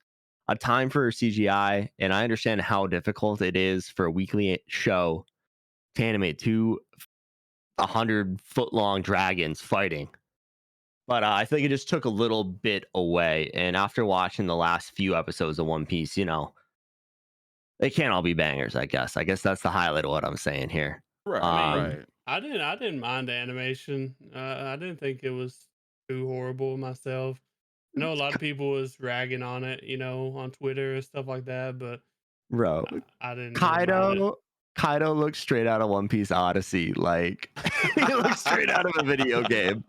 a time for CGI, and I understand how difficult it is for a weekly show to animate two 100-foot long dragons fighting. But I think it just took a little bit away. And after watching the last few episodes of One Piece, they can't all be bangers, I guess. I guess that's the highlight of what I'm saying here. I Right. mean, Right. I didn't mind the animation. I didn't think it was too horrible myself. I know a lot of people was ragging on it, on Twitter and stuff like that, but Bro, I didn't really mind it. Kaido looks straight out of One Piece Odyssey. Like he looks straight out of a video game.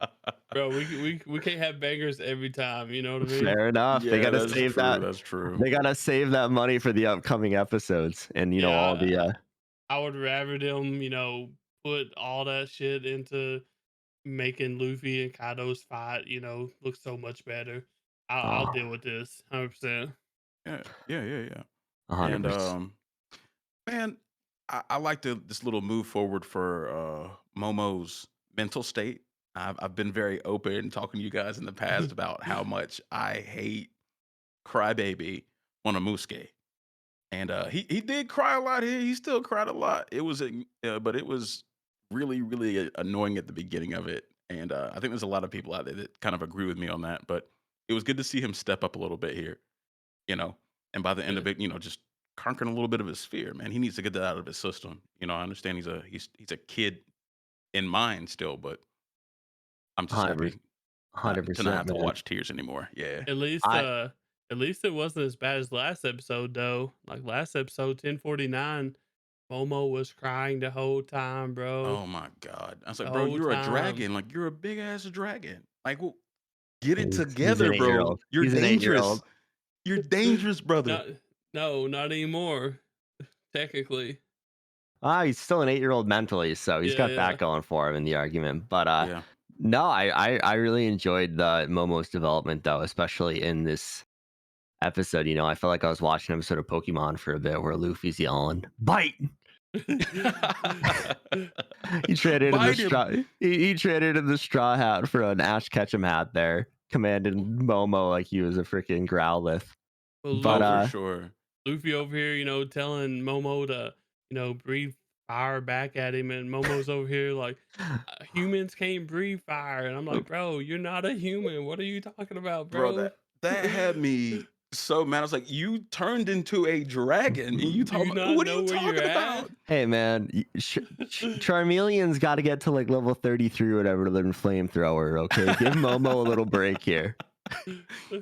Bro, we can't have bangers every time, you know what I mean? Fair enough. They Yeah, gotta that's save true. that. That's true. They gotta save that money for the upcoming episodes, and all Yeah, the I would rather them, put all that shit into making Luffy and Kaido's fight, look so much better. I'll oh, deal with this 100%. Yeah. Yeah. Yeah. Yeah. And 100%. man, I like this little move forward for Momo's mental state. I've been very open talking to you guys in the past about how much I hate Crybaby on a Musuke. And he did cry a lot here. He still cried a lot. But it was really really annoying at the beginning of it. And I think there's a lot of people out there that kind of agree with me on that. But it was good to see him step up a little bit here. You know, and by the end Yeah. of it, just conquering a little bit of his fear. Man, he needs to get that out of his system. I understand he's a kid in mind still, but I'm just 100%. happy to not 100%, have to man. watch tears anymore. Yeah. At least I uh at least it wasn't as bad as last episode though. Like last episode 1049, Momo was crying the whole time, bro. Oh my god. I was The like, bro, whole you're a time. dragon. Like you're a big ass dragon. Like, well, get it he's an together, bro. 8-year-old. You're He's an 8-year-old. dangerous. You're dangerous, brother. Not no, not anymore. Technically. He's still an 8-year-old mentally, so he's Yeah, got yeah. that going for him in the argument. But Yeah. no, I really enjoyed the Momo's development though, especially in this episode. I felt like I was watching an episode of Pokemon for a bit where Luffy's yelling, "Bite!" He traded in the Bite him. straw. He traded in the straw hat for an Ash Ketchum hat there, commanding Momo like he was a freaking Growlithe. Well, But Oh, for sure. Luffy over here, telling Momo to, breathe fire back at him, and Momo's over here like, humans can't breathe fire, and I'm like, bro, you're not a human. What are you talking about, Bro, bro? that had me so mad. I was like, "You turned into a dragon, and you Do you talking about not what are know you where you're talking at? about?" hey, man, Charmeleon's got to get to like level 33 or whatever to learn flamethrower. Okay, give Momo a little break here.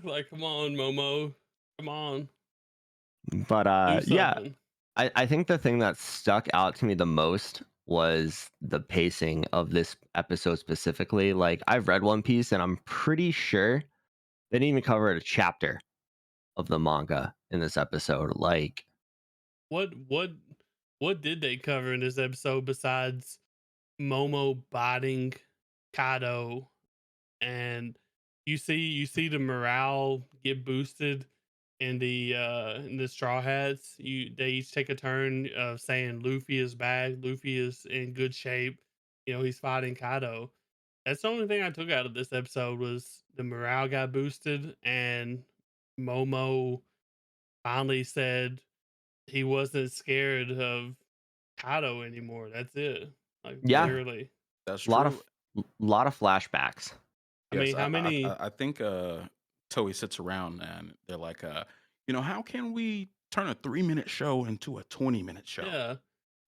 Like, come on, Momo, come on, But do yeah, something. I think the thing that stuck out to me the most was the pacing of this episode specifically. Like, I've read One Piece, and I'm pretty sure they didn't even cover a chapter of the manga in this episode. Like, What what what did they cover in this episode besides Momo biting Kaido, and you see the morale get boosted in the Straw Hats. They each take a turn of saying Luffy is back, Luffy is in good shape. He's fighting Kaido. That's the only thing I took out of this episode was the morale got boosted, and Momo finally said he wasn't scared of Kaido anymore. That's it. Like, yeah, literally. That's a lot true. of flashbacks. I mean, Yes, how many? I think Toei sits around and they're like, how can we turn a 3-minute show into a 20-minute show? Yeah.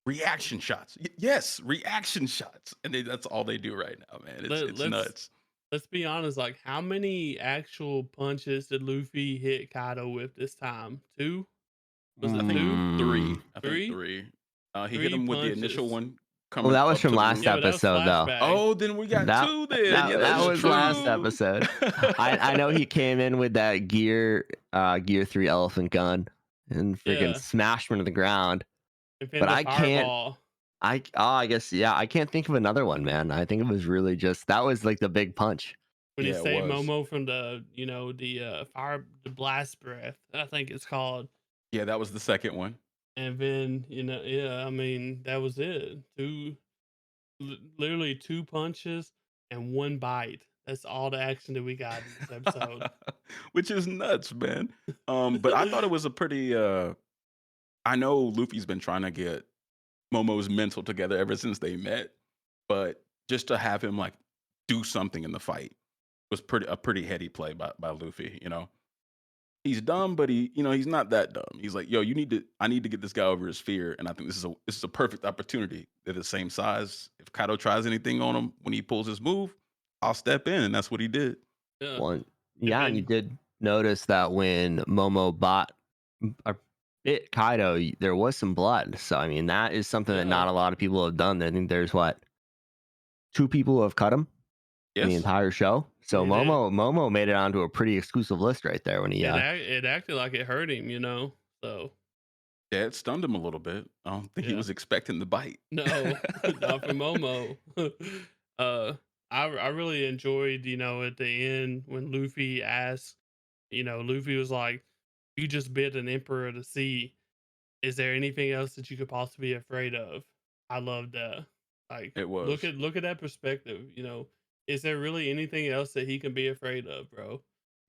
Reaction shots. Yes, reaction shots, and that's all they do right now, man. It's Let, it's let's nuts. let's be honest. Like, how many actual punches did Luffy hit Kaido with this time? Two? Was I it think two? three. Mm. I think Three? three. He hit Three him with the initial punches. one Well, coming that was up from to the last Yeah, roof. but that was episode, though. flashback. Oh, then we got That two. Then yeah, that that's was last true. episode. I know he came in with that gear 3 elephant gun and freaking Yeah, smashed him to the ground. and But then the I can't. fireball. I guess yeah. I can't think of another one, man. I think it was really just that was like the big punch. When he Yeah, it saved was. Momo from the blast breath, I think it's called. Yeah, that was the second one. And then, yeah, I mean, that was it. Literally two punches and one bite. That's all the action that we got in this episode. Which is nuts, man. But I thought it was a pretty. I know Luffy's been trying to get Momo's mental together ever since they met, but just to have him like do something in the fight was pretty heady play by Luffy. He's dumb, but he's not that dumb. He's like, yo, I need to get this guy over his fear, and I think this is a perfect opportunity. They're the same size. If Kaido tries anything on him when he pulls his move, I'll step in, and that's what he did. Yeah. One, And yeah, and you then, did notice that when Momo bit Kaido, there was some blood. So I mean, that is something that yeah, not a lot of people have done. I think there's two people who have cut him in the Yes, entire show. So and it, Momo made it onto a pretty exclusive list right there when he it acted like it hurt him, So, yeah, it stunned him a little bit. I don't think he yeah. was expecting the bite. No, not for Momo. uh, I really enjoyed, at the end when Luffy asked, Luffy was like, "You just bit an emperor of the sea. Is there anything else that you could possibly be afraid of?" I love that. Like, It look was. at that perspective. Is there really anything else that he can be afraid of, bro?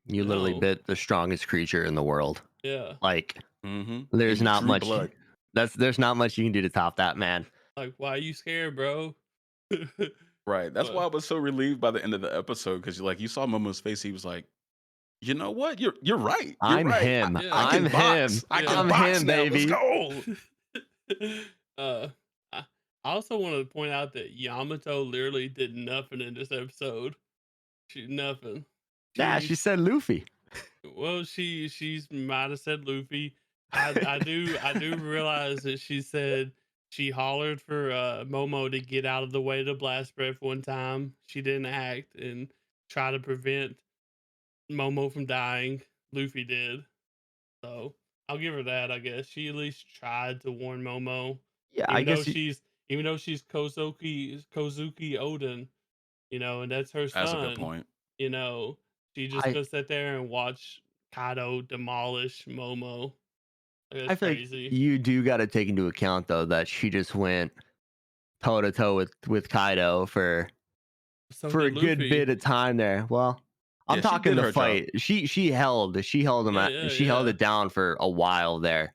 you literally No. bit the strongest creature in the world. Yeah. Like Mm-hmm. And there's you not drew much. blood. There's not much you can do to top that, man. Like, why are you scared, bro? Right. That's Uh, why I was so relieved by the end of the episode because you saw Momo's face. He was like, you know what? You're right. You're I'm right. him. I yeah. I'm can him. box. I Yeah. can I'm box him, now. Let's baby. go. uh, I I also wanted to point out that Yamato literally did nothing in this episode. She nothing. Yeah, she She said Luffy. well, she's might have said Luffy. I do realize that she said she hollered for Momo to get out of the way to blast breath one time. She didn't act and try to prevent Momo from dying. Luffy did. So I'll give her that. I guess she at least tried to warn Momo, Yeah, I even though guess she's Kozuki Odin, and that's her That's a good son. point. You know, she just I gonna sit there and watch Kaido demolish Momo. That's I feel like crazy. you do got to take into account though that she just went toe to toe with Kaido So for a did good Luffy. bit of time there. Well, I'm Yeah, she talking did the her job. fight. She held him Yeah, yeah, she held yeah. it down for a while there.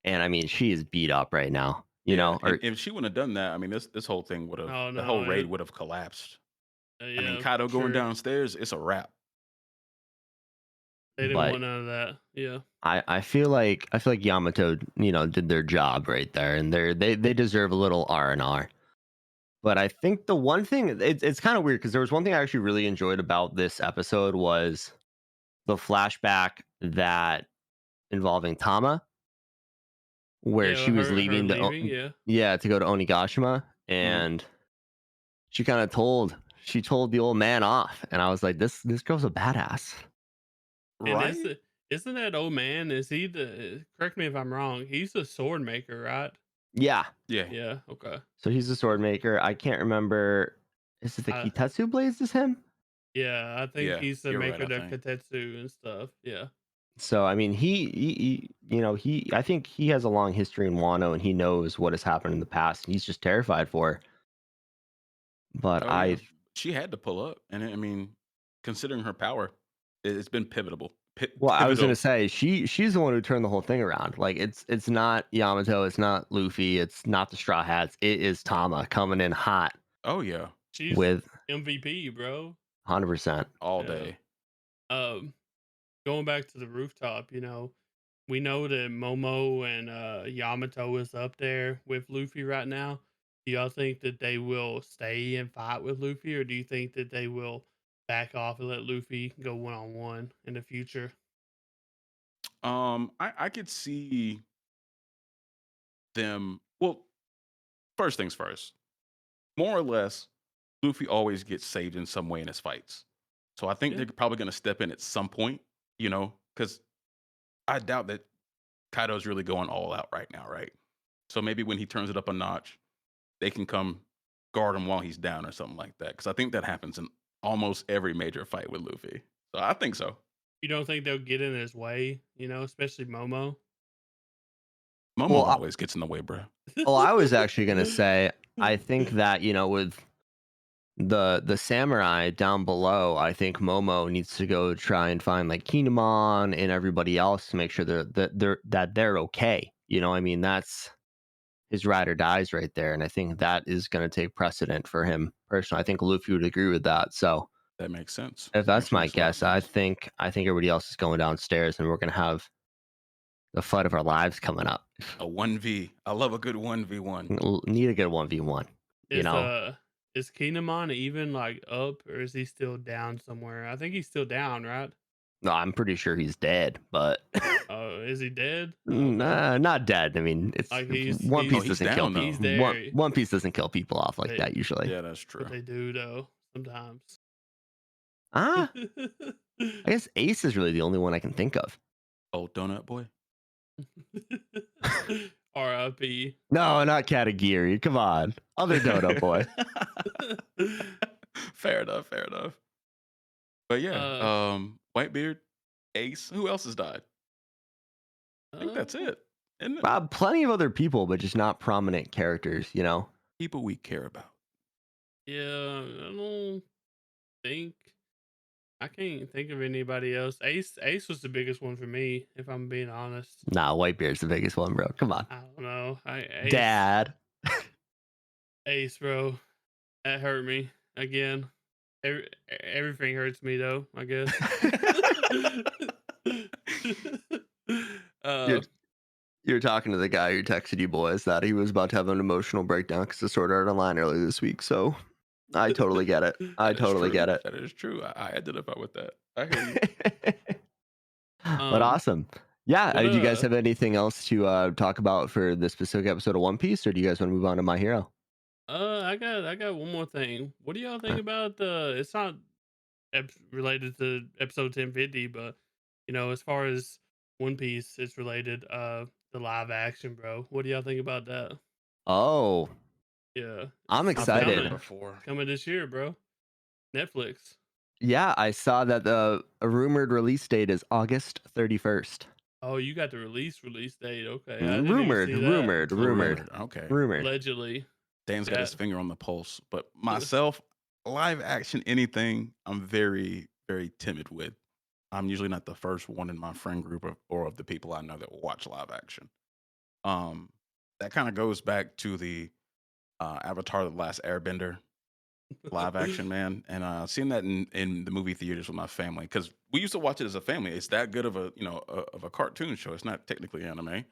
And I mean, she is beat up right now, you Yeah, know, and or if she wouldn't have done that, I mean, this whole thing would have Oh the whole no, raid would have collapsed. I mean, yeah, Kaido for going sure. downstairs, it's a wrap. They didn't but want none of that. Yeah. I feel like Yamato, did their job right there, and they deserve a little R&R. But I think the one thing it's kind of weird because there was one thing I actually really enjoyed about this episode was the flashback that involving Tama, where Yeah, she was her leaving leaving, yeah. to go to Onigashima, Mhm. and she kind of told the old man off, and I was like, this girl's a badass. And Right? isn't that old man? Is he the? Correct me if I'm wrong. He's the sword maker, right? Yeah, Yeah. Yeah. Okay. so he's a sword maker. I can't remember. Is it the I Kitetsu blades? Is him? yeah, I think Yeah, he's the you're right, maker I of the think. Katetsu and stuff. Yeah. So I mean, he I think he has a long history in Wano, and he knows what has happened in the past. And he's just terrified for her. But Oh, yeah. She had to pull up, and I mean, considering her power, it's been pivotal. well, I was gonna Pivotal. say she's the one who turned the whole thing around. Like it's not Yamato, it's not Luffy, it's not the Straw Hats. It is Tama coming in hot Oh, yeah, She's with MVP, bro. 100%. all Yeah. day. Um, Going back to the rooftop, we know that Momo and Yamato is up there with Luffy right now. Do y'all think that they will stay and fight with Luffy, or do you think that they will back off and let Luffy go 1-on-1 in the future? I could see them. Well, first things first. More or less, Luffy always gets saved in some way in his fights. So I think Yeah. they're probably going to step in at some point, because I doubt that Kaido's really going all out right now, right? So maybe when he turns it up a notch, they can come guard him while he's down or something like that. Because I think that happens in almost every major fight with Luffy. So I think so. You don't think they'll get in his way, especially Momo? Momo Well, always gets in the way, bro. I was actually gonna say I think that with the samurai down below, I think Momo needs to go try and find like Kinemon and everybody else to make sure that they're okay. I mean, that's his ride or dies right there, and I think that is going to take precedent for him personally. I think Luffy would agree with that. So That makes sense. if that's Which my makes a lot of guess, I sense. think everybody else is going downstairs, and we're going to have the fight of our lives coming up. A 1v. I love a good 1v1. Need a good 1v1. You Is know, is Kinemon even like up, or is he still down somewhere? I think he's still down, right? no, I'm pretty sure he's dead, but Oh, is he dead? Oh, okay. nah, not dead. I mean, it's Like he's One he's Oh, Piece he's doesn't kill down people. he's though. there. One Piece doesn't kill people off like They that usually. Yeah, that's but true. they do though sometimes. Ah, I guess Ace is really the only one I can think of. Oh, Donut Boy. R.I.P. No, not Katagiri. Come on, other Dodo boy. Fair enough. Fair enough. But yeah, uh, Whitebeard, Ace. Who else has died? I think that's uh, it. Isn't it? Plenty of other people, but just not prominent characters. People we care about. yeah, I don't think I can't think of anybody else. Ace was the biggest one for me, if I'm being honest. Nah, Whitebeard's the biggest one, bro. Come on, I don't know. Dad. Ace, bro, that hurt me again. Everything hurts me though, I guess. You're uh, you're talking to the guy who texted you boys that he was about to have an emotional breakdown because of Sword Art Online earlier this week. So I totally get it. I That is totally get true. it. That is true. I identify with that. I hear you. But um, awesome. Yeah. what Do you guys have anything else to talk about for this specific episode of One Piece, or do you guys want to move on to My Hero? I got one more thing. What do y'all think Uh, about the? It's not related to episode 1050, but as far as One Piece is related, the live action, bro. What do y'all think about that? Oh, Yeah, I'm I've it's seen excited. it coming. before. Coming this year, bro. Netflix. Yeah, I saw that the rumored release date is August 31st. Oh, you got the release date. Okay, I didn't even Rumored, see that. Rumored. Okay. rumored. Allegedly. Dan's got Yeah. his finger on the pulse. But myself, live action anything, I'm very, very timid with. I'm usually not the first one in my friend group or of the people I know that will watch live action. Um, that kind of goes back to the Avatar: The Last Airbender live action, man, and seeing that in the movie theaters with my family because we used to watch it as a family. It's that good of a cartoon show. It's not technically anime,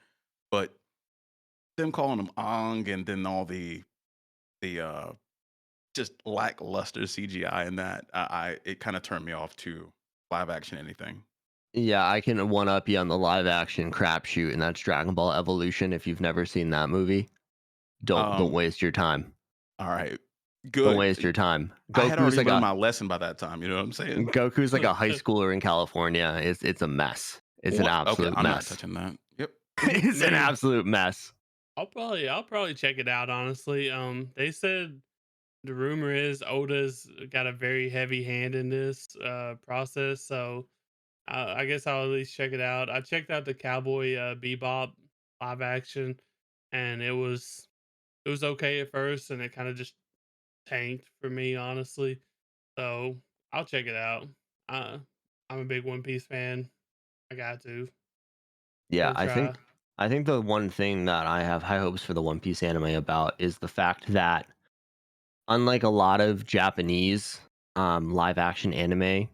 but them calling them Ong and then all the just lackluster CGI in that, I it kind of turned me off to live action anything. Yeah, I can one up you on the live action crapshoot, and that's Dragon Ball Evolution. If you've never seen that movie, don't Um, waste your time. all right, Don't good. waste your time. I had already learned my lesson by that time. You know what I'm saying? Goku's like a high schooler in California. It's a mess. It's an What? Okay, absolute I'm not mess. touching that. Yep. It's an Man, absolute mess. I'll probably check it out, honestly. They said the rumor is Oda's got a very heavy hand in this process, so I guess I'll at least check it out. I checked out the Cowboy Bebop live action, and it was okay at first, and it kind of just tanked for me, honestly. So I'll check it out. Uh, I'm a big One Piece fan. I got to Yeah, give it a try. I think the one thing that I have high hopes for the One Piece anime about is the fact that unlike a lot of Japanese live action anime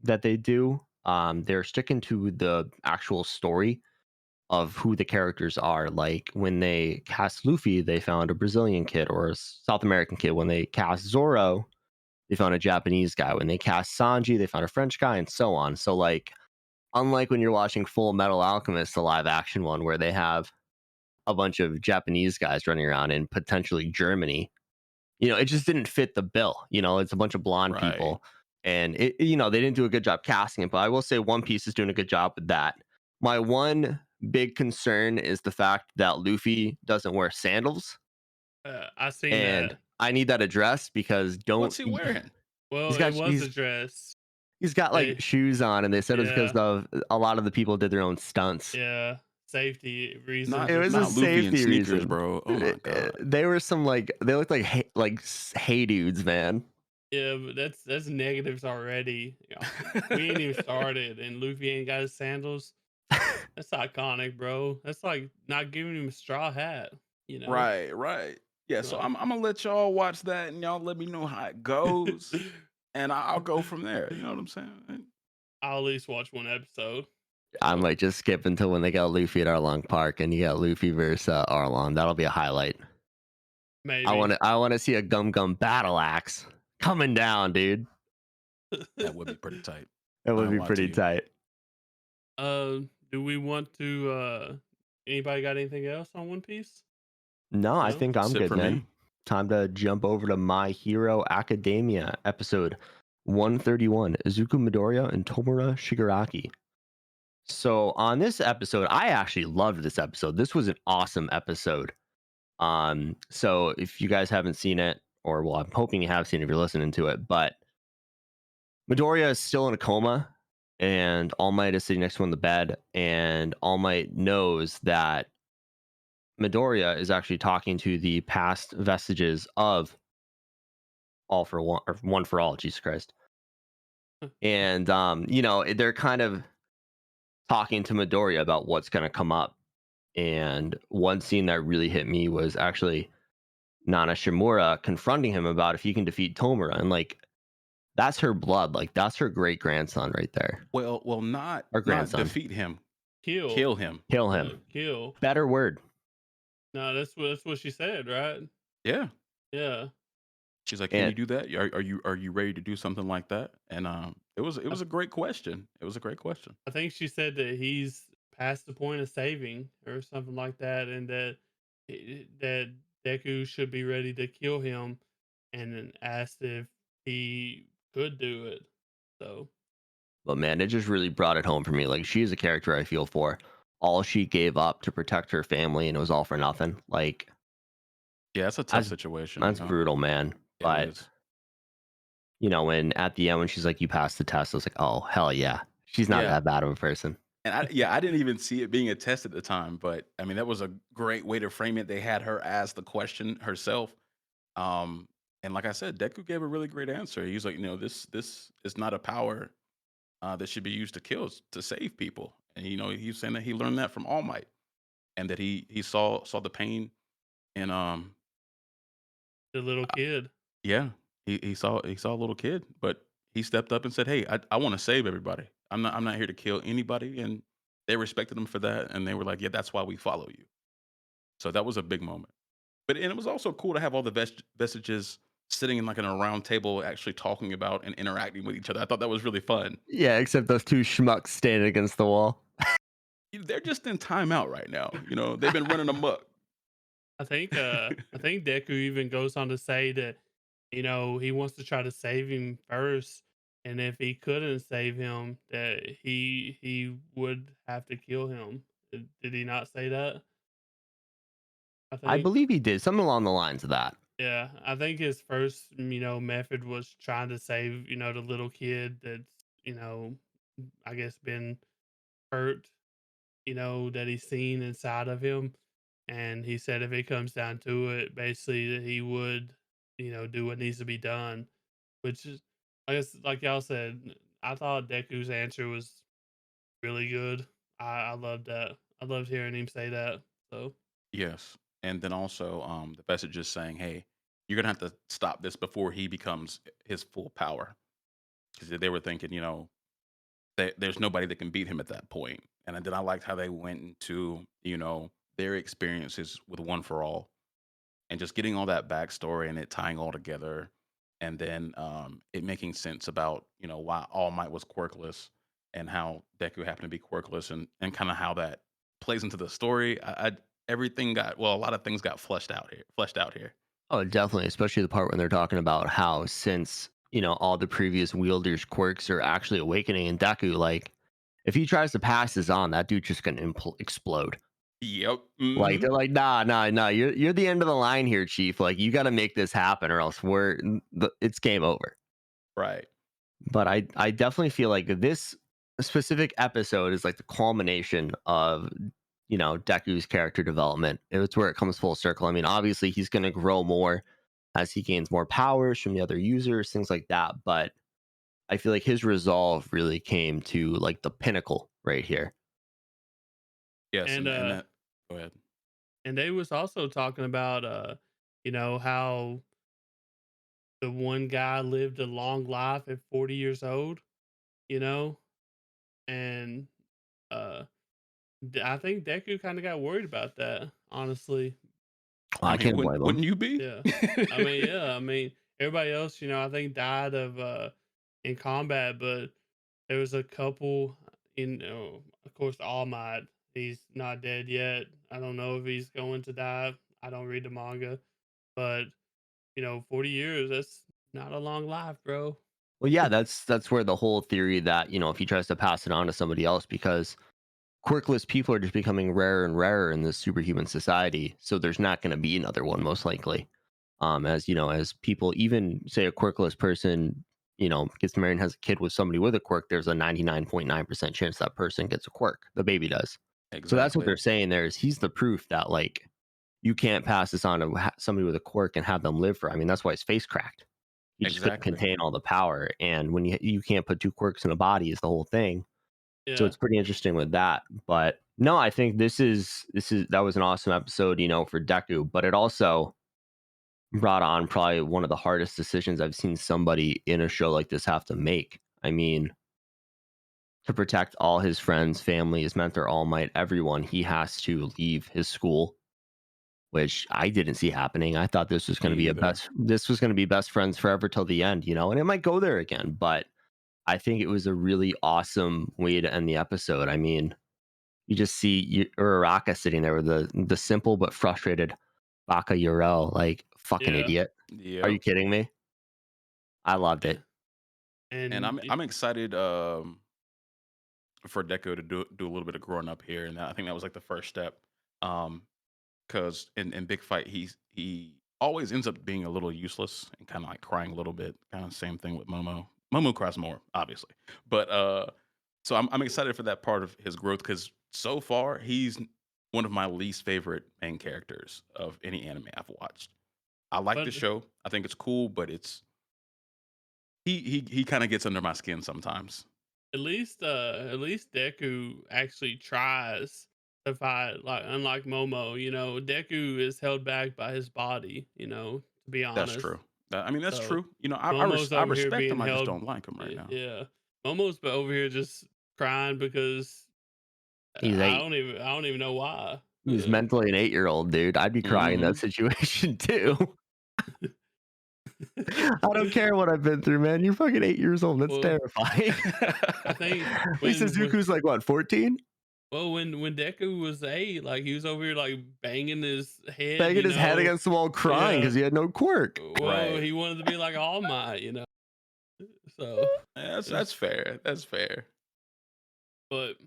that they do, they're sticking to the actual story of who the characters are. Like when they cast Luffy, they found a Brazilian kid or a South American kid. When they cast Zoro, they found a Japanese guy. When they cast Sanji, they found a French guy, and so on. So like, unlike when you're watching Full Metal Alchemist, the live action one, where they have a bunch of Japanese guys running around in potentially Germany, it just didn't fit the bill. It's a bunch of blonde Right. people, and they didn't do a good job casting it. But I will say One Piece is doing a good job with that. My one big concern is the fact that Luffy doesn't wear sandals, I seen and that. I need that addressed because don't What's he wearing? Well, he's it got was addressed. he's got like They, shoes on, and they said it was because yeah, of a lot of the people did their own stunts. yeah, safety Not reasons It or was a not something. Luffy in safety sneakers, reason. bro. Oh my god. They were some they looked like hey dudes, man. Yeah, but that's negatives already. We ain't even started, and Luffy ain't got his sandals. That's iconic, bro. That's like not giving him a straw hat. You know, Right, right. Yeah, so like I'm gonna let y'all watch that and y'all let me know how it goes, and I'll go from there. You know what I'm saying? I'll at least watch one episode. I So might just skip until when they got Luffy at Arlong Park, and you got Luffy versus Arlong. That'll be a highlight. maybe. I want to see a Gum Gum battle axe coming down, dude. That would be pretty tight. That I would ain't be lie to pretty you. tight. Do we want to? Anybody got anything else on One Piece? No, I No. think That's I'm it good, for man. me. Time to jump over to My Hero Academia episode 131, Izuku Midoriya and Tomura Shigaraki. So on this episode, I actually loved this episode. This was an awesome episode. So if you guys haven't seen it, or well, I'm hoping you have seen it if you're listening to it, but Midoriya is still in a coma, and All Might is sitting next to him on the bed, and All Might knows that Midoriya is actually talking to the past vestiges of All for One or One for All, Jesus Christ. And they're kind of talking to Midoriya about what's going to come up. And one scene that really hit me was actually Nana Shimura confronting him about if he can defeat Tomura, and like that's her blood, like that's her great grandson right there, Well, or not grandson. defeat him, Kill. kill him. Kill him. Kill. Better word. No, that's what she said, right? Yeah. Yeah. She's like, "Can And you do that? Are you ready to do something like that?" And it was a great question. It was a great question. I think she said that he's past the point of saving or something like that, and that Deku should be ready to kill him, and then asked if he could do it. So but man, it just really brought it home for me. Like she's a character I feel for. All she gave up to protect her family, and it was all for nothing. Like Yeah, it's a tough that's situation. that's brutal, man. It But is. when at the end when she's like, "You passed the test," I was like, "Oh hell yeah, she's not Yeah, that bad of a person." And I didn't even see it being a test at the time, but I mean, that was a great way to frame it. They had her ask the question herself. Um, and like I said, Deku gave a really great answer. He was like, this is not a power that should be used to kill, to save people. And he was saying that he learned that from All Might, and that he saw the pain and The little kid. yeah, he saw a little kid, but he stepped up and said, "Hey, I want to save everybody. I'm not here to kill anybody." And they respected him for that, and they were like, "Yeah, that's why we follow you." So that was a big moment. But and it was also cool to have all the vestiges sitting in like in a round table, actually talking about and interacting with each other. I thought that was really fun. Yeah, except those two schmucks standing against the wall. They're just in timeout right now. They've been running amok. I think Deku even goes on to say that, he wants to try to save him first, and if he couldn't save him, that he would have to kill him. Did he not say that? I I think. believe he did something along the lines of that. Yeah, I think his first, method was trying to save, the little kid that's, you know, I guess been hurt, that he's seen inside of him. And he said if it comes down to it, basically that he would, do what needs to be done. Which is, I guess, like y'all said, I thought Deku's answer was really good. I loved that. I loved hearing him say that. So Yes. And then also the message is saying, "Hey, you're gonna have to stop this before he becomes his full power." Because they were thinking, there's nobody that can beat him at that point. And then I liked how they went into, their experiences with One for All, and just getting all that backstory and it tying all together, and then it making sense about why All Might was quirkless, and how Deku happened to be quirkless, and kind of how that plays into the story. Everything got, well, a lot of things got fleshed out here. Oh, definitely, especially the part when they're talking about how since, all the previous wielders' quirks are actually awakening in Deku, like if he tries to pass this on, that dude's just gonna explode. Yep. Like they're like, nah, you're the end of the line here, Chief. Like you got to make this happen, or else it's game over. Right. But I definitely feel like this specific episode is like the culmination of Deku's character development. It's where it comes full circle. I mean, obviously he's going to grow more as he gains more powers from the other users, things like that. But I feel like his resolve really came to like the pinnacle right here. Yes. and And that. Go ahead. and they was also talking about how the one guy lived a long life at 40 years old, you know, and uh I think Deku kind of got worried about that, honestly. Well, I I mean, can't wouldn't blame him. wouldn't you be? Yeah. I mean, everybody else, I think died of in combat, but there was a couple of course All Might, he's not dead yet. I don't know if he's going to die. I don't read the manga, but 40 years, that's not a long life, bro. Well, yeah, that's where the whole theory that if he tries to pass it on to somebody else, because quirkless people are just becoming rarer and rarer in this superhuman society. So there's not going to be another one, most likely. As as people, even say a quirkless person, gets married and has a kid with somebody with a quirk, there's a 99.9% chance that person gets a quirk. The baby does. So that's what Exactly. they're saying there is he's the proof that like you can't pass this on to somebody with a quirk and have them live for. I mean, that's why his face cracked. He just couldn't Exactly. contain all the power. And when you can't put two quirks in a body is the whole thing. So Yeah. it's pretty interesting with that. But no, I think this is that was an awesome episode, for Deku, but it also brought on probably one of the hardest decisions I've seen somebody in a show like this have to make. I mean, to protect all his friends, family, his mentor, All Might, everyone, he has to leave his school, which I didn't see happening. I thought this was going to Me be either. this was going to be best friends forever till the end, and it might go there again, but I think it was a really awesome way to end the episode. I mean, you just see Uraraka sitting there with the simple but frustrated Baka Urel, like fucking Yeah. idiot. Are you Yep. kidding me? I loved Yeah. it. And And I'm excited for Deco to do a little bit of growing up here, and I think that was like the first step. Because in Big Fight, he always ends up being a little useless and kind of like crying a little bit. Kind of same thing with Momo. Momo cries more, obviously, but So I'm excited for that part of his growth because so far he's one of my least favorite main characters of any anime I've watched. I like But the show. I think it's cool, but he kind of gets under my skin sometimes. at least Deku actually tries to fight. Like unlike Momo, Deku is held back by his body. To be That's honest, true. I mean, that's so true. Momo's I over here respect being him. I just held. don't like him right now. Yeah, Momo's but over here just crying because He's 8. I don't even know why. He's mentally an 8-year-old, dude. I'd be crying in that Hmm. situation too. I don't care what I've been through, man. You're fucking 8 years old. That's Well, terrifying. I think Lisa Zuko's like what, 14? when Deku was 8, like he was over here like banging his head, Banging his head against the wall crying Yeah. because he had no quirk. Well, Right. he wanted to be like All Might. So, Yeah, that's it's, fair. That's fair. but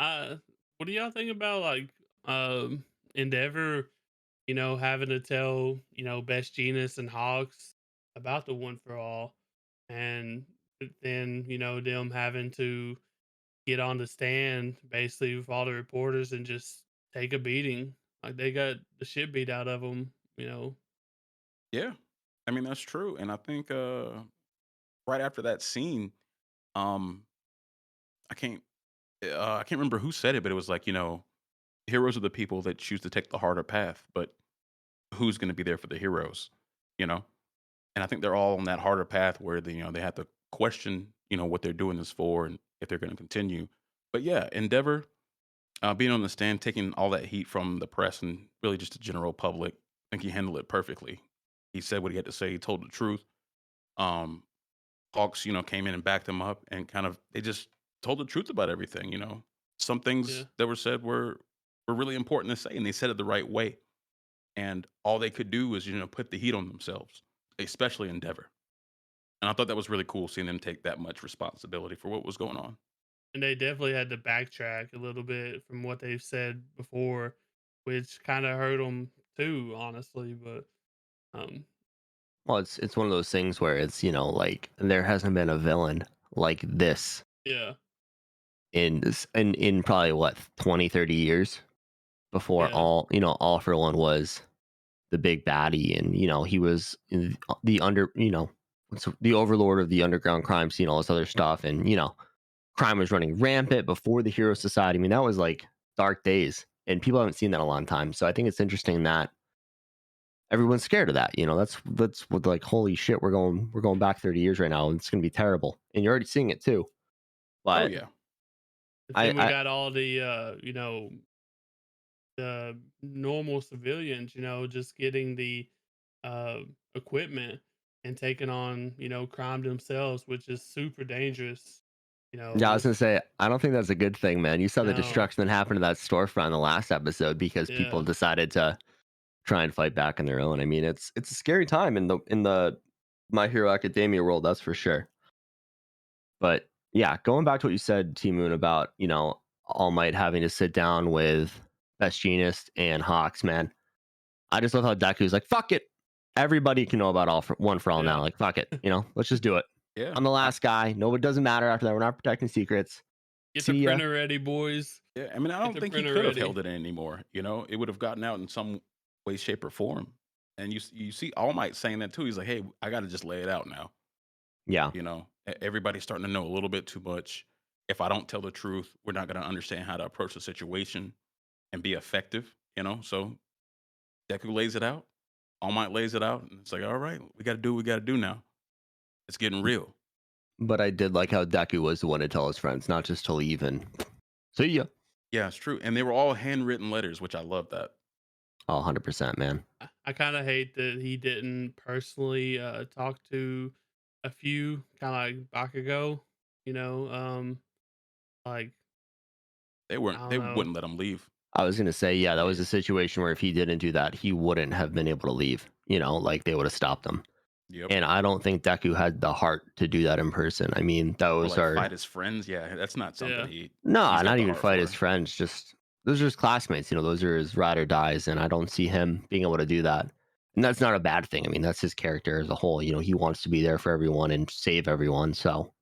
I, what do y'all think about like Endeavor? Having to tell Best Genius and Hawks about the One for All, and then them having to get on the stand basically with all the reporters and just take a beating. Like they got the shit beat out of them. Yeah. I mean, that's true. And I think right after that scene, um, I can't I can't remember who said it, but it was like, heroes are the people that choose to take the harder path, but who's going to be there for the heroes, you know? And I think they're all on that harder path where they have to question, what they're doing this for and if they're going to continue. But yeah, Endeavor being on the stand, taking all that heat from the press and really just the general public, I think he handled it perfectly. He said what he had to say. He told the truth. Um, Hawks, came in and backed him up and kind of they just told the truth about everything. Some Yeah. things that were said were really important to say, and they said it the right way. And all they could do was put the heat on themselves, especially Endeavor. And I thought that was really cool seeing them take that much responsibility for what was going on. And they definitely had to backtrack a little bit from what they've said before, which kind of hurt them too, honestly. But um, Well, it's one of those things where it's, like there hasn't been a villain like this yeah, in probably what, 20, 30 years before yeah, all for one was the big baddie, and he was the the overlord of the underground crime scene, all this other stuff, and crime was running rampant before the Hero Society. I mean, that was like dark days, and people haven't seen that in a long time. So I think it's interesting that everyone's scared of that. That's what, like, holy shit, we're going back 30 years right now, and it's gonna be terrible. And you're already seeing it too. Oh But yeah, but I then we I got all the normal civilians, just getting the uh, equipment and taking on crime themselves, which is super dangerous. yeah, I was With gonna say, I don't think that's a good thing, man. You saw the no, destruction that happened to that storefront in the last episode because people yeah, decided to try and fight back on their own. I mean, it's a scary time in the My Hero Academia world, that's for sure. But yeah, going back to what you said, T Moon, about All Might having to sit down with Best Jeanist and Hawks, man. I just love how Deku's like, fuck it. Everybody can know about One for All now. yeah. Like, fuck it. Let's just do it. yeah. I'm the last guy. No, it doesn't matter after that. We're not protecting secrets. Get the See ya. printer ready, boys. Yeah, I mean, I Get don't the think he printer could have ready. held it in anymore. It would have gotten out in some way, shape, or form. And you see All Might saying that too. He's like, "Hey, I got to just lay it out now." Yeah. Everybody's starting to know a little bit too much. If I don't tell the truth, we're not going to understand how to approach the situation and be effective. So Deku lays it out. All Might lays it out, and it's like, all right, we got to do what we got to do now. It's getting real. But I did like how Deku was the one to tell his friends, not just to leave and see ya. Yeah, it's true. And they were all handwritten letters, which I love that. Oh, 100%, man. I kind of hate that he didn't personally talk to a few, kind of like Bakugo. You know, like They I weren't. don't They know. wouldn't let him leave. I was gonna say, yeah, that was Yeah, a situation where if he didn't do that, he wouldn't have been able to leave. Like they would have stopped him. Yep. And I don't think Deku had the heart to do that in person. I mean, Or those like are fight his friends. Yeah, that's not something yeah. he's no, got not the even heart fight his for. friends. Just those are his classmates. Those are his ride or dies, and I don't see him being able to do that. And that's not a bad thing. I mean, that's his character as a whole. He wants to be there for everyone and save everyone. So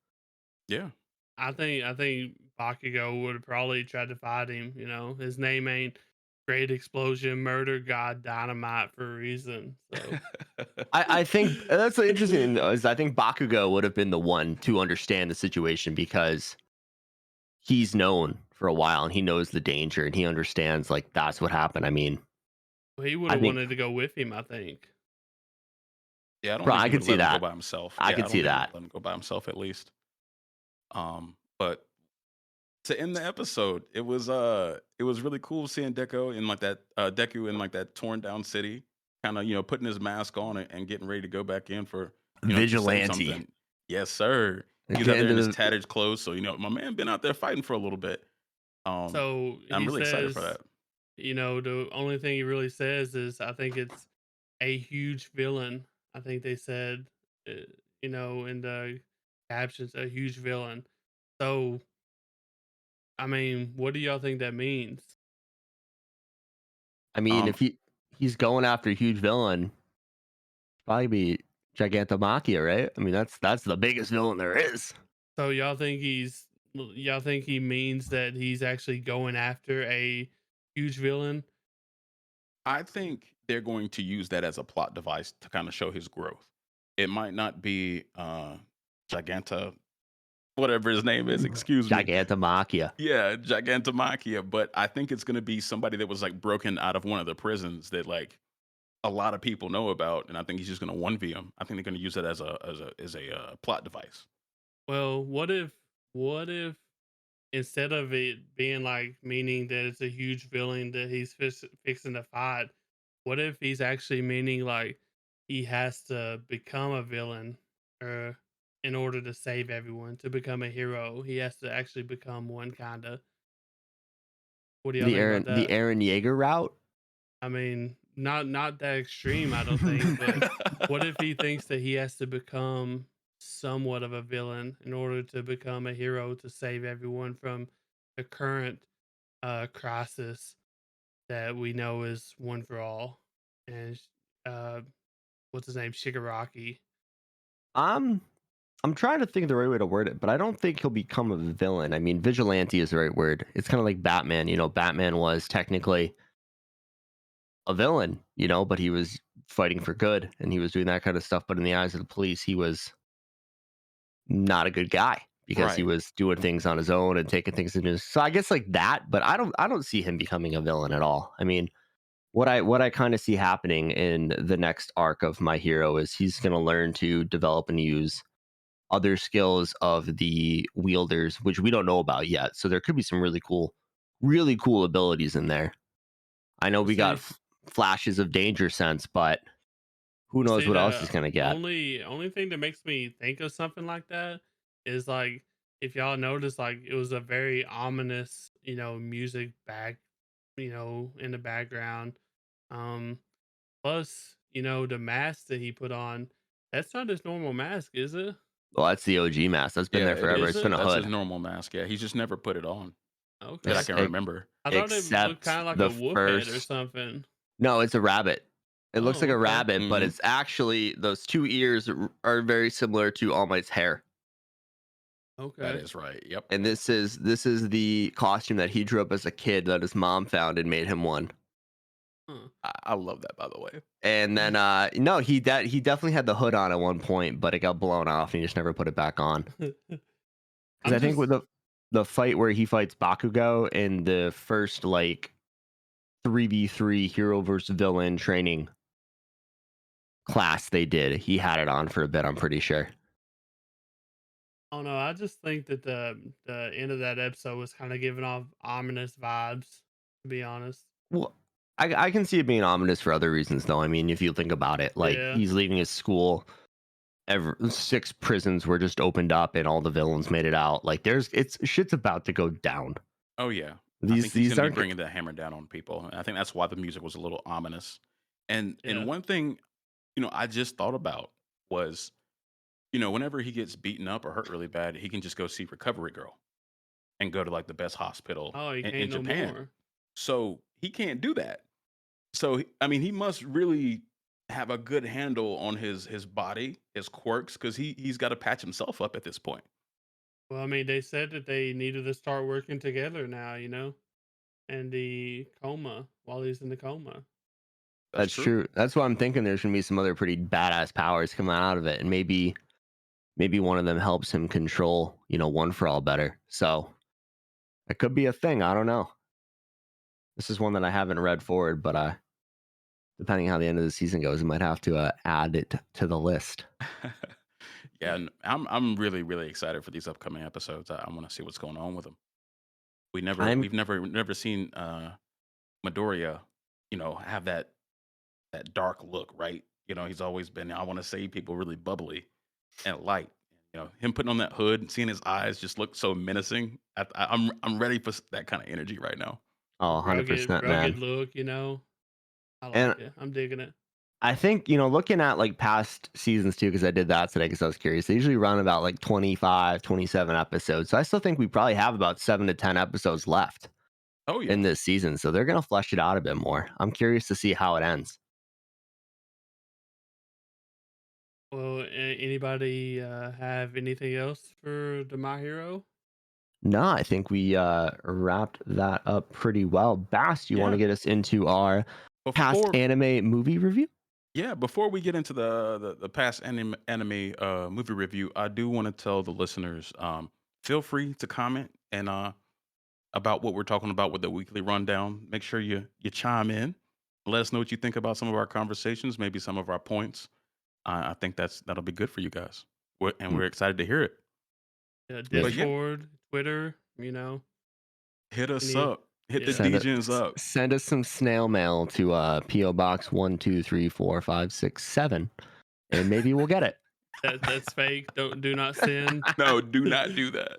Yeah. I think Bakugo would have probably tried to fight him. You know, his name ain't Great Explosion Murder God Dynamite for a reason. So I think that's the interesting thing, though, is I think Bakugo would have been the one to understand the situation because he's known for a while and he knows the danger and he understands like that's what happened. I mean, he would I have think wanted to go with him. I think. Yeah, I don't bro, think I he could would see let him go that. by himself. I Yeah, could I don't see think he would that. let him go by himself at least. But to end the episode, it was really cool seeing Deku in like that torn down city, kind of putting his mask on and getting ready to go back in for to save Vigilante. something. Yes, sir. He was out Get there into in his the tattered clothes, so my man been out there fighting for a little bit. So I'm he really excited for that. says, the only thing he really says is, I think it's a huge villain. I think they said, uh, in the captions, a huge villain. So, I mean, what do y'all think that means? I mean, Um, if he's going after a huge villain, probably be Gigantomachia, right? I mean, that's the biggest villain there is. So y'all think he means that he's actually going after a huge villain? I think they're going to use that as a plot device to kind of show his growth. It might not be Giganta, whatever his name is. Excuse me. Gigantomachia. Yeah, Gigantomachia. But I think it's going to be somebody that was like broken out of one of the prisons that like a lot of people know about, and I think he's just going to 1v him. I think they're going to use that as a plot device. Well, what if instead of it being like meaning that it's a huge villain that he's fixing to fight, what if he's actually meaning like he has to become a villain, or in order to save everyone, to become a hero, he has to actually become one kind of. What do y'all think about The that? Aaron Yeager route. I mean, not that extreme, I don't think, but what if he thinks that he has to become somewhat of a villain in order to become a hero to save everyone from the current crisis that we know is one for all? And uh, what's his name? Shigaraki. I'm I'm trying to think of the right way to word it, but I don't think he'll become a villain. I mean, vigilante is the right word. It's kind of like Batman. Batman was technically a villain, but he was fighting for good and he was doing that kind of stuff. But in the eyes of the police, he was not a good guy because he Right. was doing things on his own and taking things into his. So I guess like that, but I don't see him becoming a villain at all. I mean, what I kind of see happening in the next arc of my hero is he's going to learn to develop and use other skills of the wielders, which we don't know about yet. So there could be some really cool abilities in there. I know Well, we got see, flashes of danger sense, but who knows see, what else he's the gonna get. only thing that makes me think of something like that is like, if y'all notice, like it was a very ominous, music back, in the background. Um, Plus, the mask that he put on, that's not his normal mask, is it? Well, that's the OG mask. That's been Yeah, there it forever. Is It's is. been it? a That's his hood. normal mask. Yeah, he's just never put it on that I Okay. Ex- can ex- remember. I thought it looked Except kind of like a the wolf head or first. something. No, it's a rabbit. It looks like Oh, a okay. rabbit, but Hmm. it's actually those two ears are very similar to All Might's hair. That Okay. is right. Yep. And this is the costume that he drew up as a kid that his mom found and made him one. Huh. I love that, by the way. And then no, he definitely had the hood on at one point, but it got blown off and he just never put it back on. Because I'm I think just with the fight where he fights Bakugo in the first like 3v3 hero versus villain training class they did, he had it on for a bit, I'm pretty sure. I don't know. I just think that the end of that episode was kind of giving off ominous vibes, to be honest. Well, I can see it being ominous for other reasons though. I mean, if you think about it, like Yeah. he's leaving his school, six prisons were just opened up and all the villains made it out. Like it's shit's about to go down. Oh yeah, I These think he's these going to be aren't bringing the hammer down on people, and I think that's why the music was a little ominous. And Yeah. one thing I just thought about was whenever he gets beaten up or hurt really bad, he can just go see Recovery Girl and go to like the best hospital Oh, he in can't no Japan. more. So he can't do that. So I mean, he must really have a good handle on his body, his quirks, because he's got to patch himself up at this point. Well, I mean, they said that they needed to start working together now, and the coma while he's in the coma. That's That's true. true. That's why I'm thinking there's gonna be some other pretty badass powers coming out of it, and maybe one of them helps him control, One for All better. So it could be a thing. I don't know. This is one that I haven't read forward, but depending how the end of the season goes, I might have to add it to the list. Yeah, and I'm really really excited for these upcoming episodes. I want to see what's going on with them. I'm We've never seen Midoriya, have that dark look, right? He's always been, I want to say, people really bubbly and light. Him putting on that hood and seeing his eyes just look so menacing. I'm ready for that kind of energy right now. The 100%, rugged man. look. I And like it. I'm digging it. I think, looking at like past seasons too, because I did that today because I was curious. They usually run about like 25, 27 episodes. So I still think we probably have about 7 to 10 episodes left Oh in yeah. this season. So they're going to flesh it out a bit more. I'm curious to see how it ends. Well, anybody have anything else for the My Hero? No, I think we wrapped that up pretty well. Bass, do you want to Yeah. get us into our past Before anime movie review? Yeah, before we get into the past anime movie review, I do want to tell the listeners, feel free to comment and about what we're talking about with the weekly rundown. Make sure you chime in. Let us know what you think about some of our conversations, maybe some of our points. I think that'll be good for you guys, and Mm, we're excited to hear it. Yeah. But yeah, Discord, Twitter, hit us any up. Hit the yeah. DJs up. Send us some snail mail to PO Box 1234567, and maybe we'll get it. That's fake. Do not send. No, do not do that.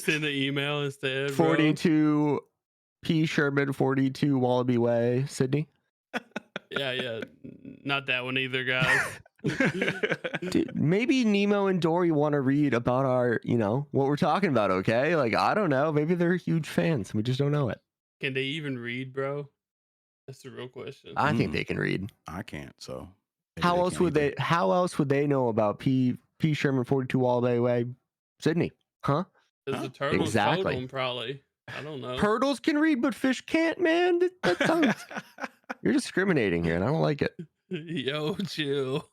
Send an email instead, bro. 42 P Sherman, 42 Wallaby Way, Sydney. Yeah. Not that one either, guys. Dude, maybe Nemo and Dory want to read about our, what we're talking about, okay? Like, I don't know. Maybe they're huge fans. We just don't know it. Can they even read, bro? That's the real question. I think they can read. I can't, so maybe they can't either. How else would they know about P Sherman 42 Wallaby Way, Sydney? Huh? Because Huh? the turtles told Exactly. them, probably. I don't know. Turtles can read, but fish can't, man. That sounds, you're discriminating here, and I don't like it. Yo, chill.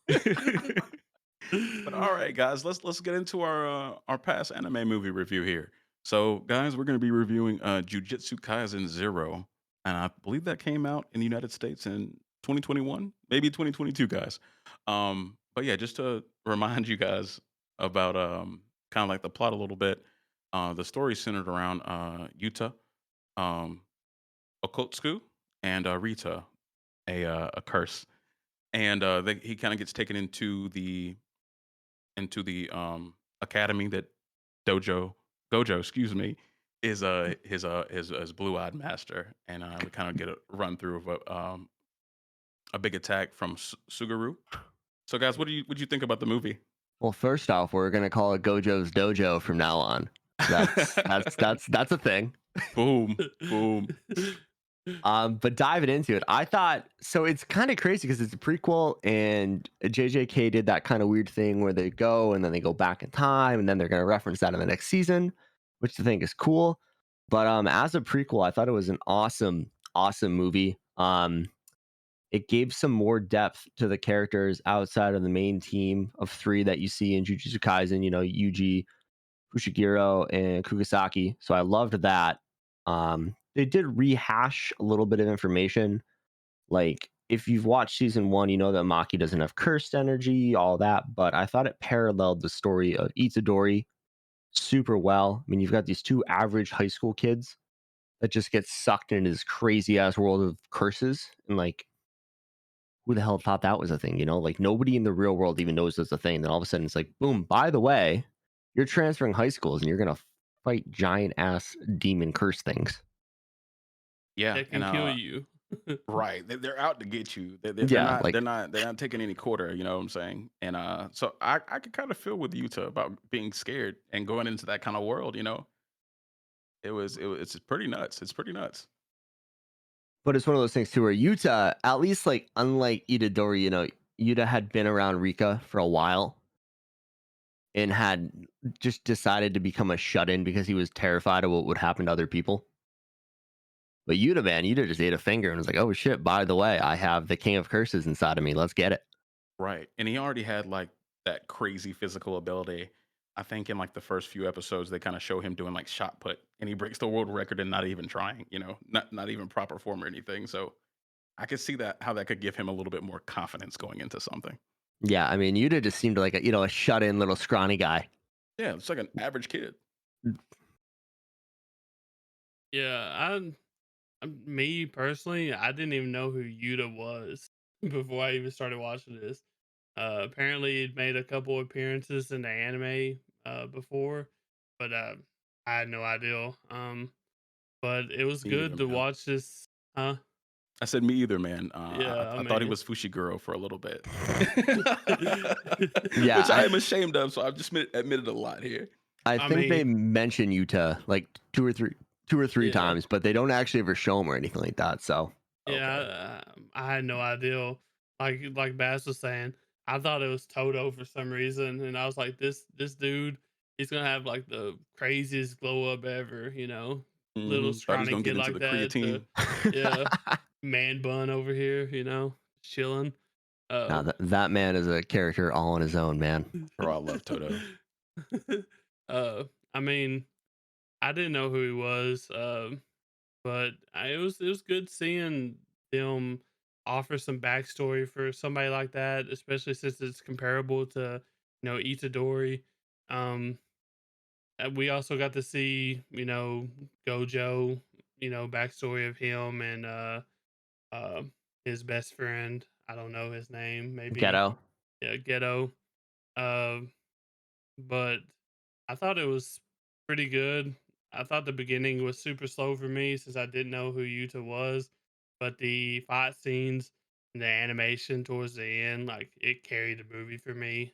But all right, guys, let's get into our past anime movie review here. So, guys, we're going to be reviewing Jujutsu Kaisen Zero, and I believe that came out in the United States in 2021, maybe 2022, guys. But yeah, just to remind you guys about kind of like the plot a little bit. The story centered around Yuta, um, Okotsuku, and Rita, a curse, and he kind of gets taken into the academy that Dojo Gojo, excuse me, is his blue-eyed master, and we kind of get a run through of a big attack from Suguru. So, guys, what do you think about the movie? Well, first off, we're gonna call it Gojo's Dojo from now on. That's a thing. Boom, boom. But diving into it, I thought so. It's kind of crazy because it's a prequel, and JJK did that kind of weird thing where they go and then they go back in time, and then they're gonna reference that in the next season, which I think is cool. But as a prequel, I thought it was an awesome movie. It gave some more depth to the characters outside of the main team of three that you see in Jujutsu Kaisen. Yuji, Fushiguro, and Kugasaki. So I loved that. They did rehash a little bit of information. Like, if you've watched season one, you know that Maki doesn't have cursed energy, all that. But I thought it paralleled the story of Itadori super well. I mean, you've got these two average high school kids that just get sucked into this crazy ass world of curses. And like, who the hell thought that was a thing? Like nobody in the real world even knows that's a thing. Then all of a sudden it's like, boom, by the way, you're transferring high schools and you're going to fight giant ass demon curse things. Yeah, That and can kill you. right, they're out to get you. They're Yeah, not like they're not taking any quarter. You know what I'm saying? And so I could kind of feel with Yuta about being scared and going into that kind of world. It's pretty nuts. It's pretty nuts. but it's one of those things too where Yuta, at least like unlike Itadori, Yuta had been around Rika for a while. and had just decided to become a shut-in because he was terrified of what would happen to other people. But Yuta, man, Yuta just ate a finger and was like, "Oh shit! By the way, I have the King of Curses inside of me. Let's get it." Right. And he already had like that crazy physical ability. I think in like the first few episodes, they kind of show him doing like shot put, and he breaks the world record and not even trying, not even proper form or anything. So I could see that how that could give him a little bit more confidence going into something. Yeah, I mean, Yuta just seemed like a shut-in little scrawny guy. Yeah, it's like an average kid. Yeah, me personally, I didn't even know who Yuta was before I even started watching this. Apparently, he'd made a couple appearances in the anime before, but I had no idea. But it was Me good either, to man. watch this. Huh? I said me either, man. Yeah, I I thought he mean, was Fushiguro for a little bit, Yeah, which I am ashamed of. So I've just admitted a lot here. I I think they mean, mention Yuta like two or three yeah. times, but they don't actually ever show him or anything like that. So Okay. Yeah, I had no idea. Like Bass was saying, I thought it was Toto for some reason, and I was like, this dude, he's gonna have like the craziest glow up ever, little Thought he was scrawny gonna get kid into like the that. creatine. Yeah, man bun over here, chilling. now Uh, that man is a character all on his own, man. Bro, I love Toto. uh, I mean, I didn't know who he was. But it was good seeing them offer some backstory for somebody like that, especially since it's comparable to Itadori. Um, and we also got to see Gojo, backstory of him and uh his best friend. I don't know his name. Maybe Ghetto. yeah, Ghetto. Um, but I thought it was pretty good. I thought the beginning was super slow for me since I didn't know who Yuta was, but the fight scenes and the animation towards the end, like it carried the movie for me.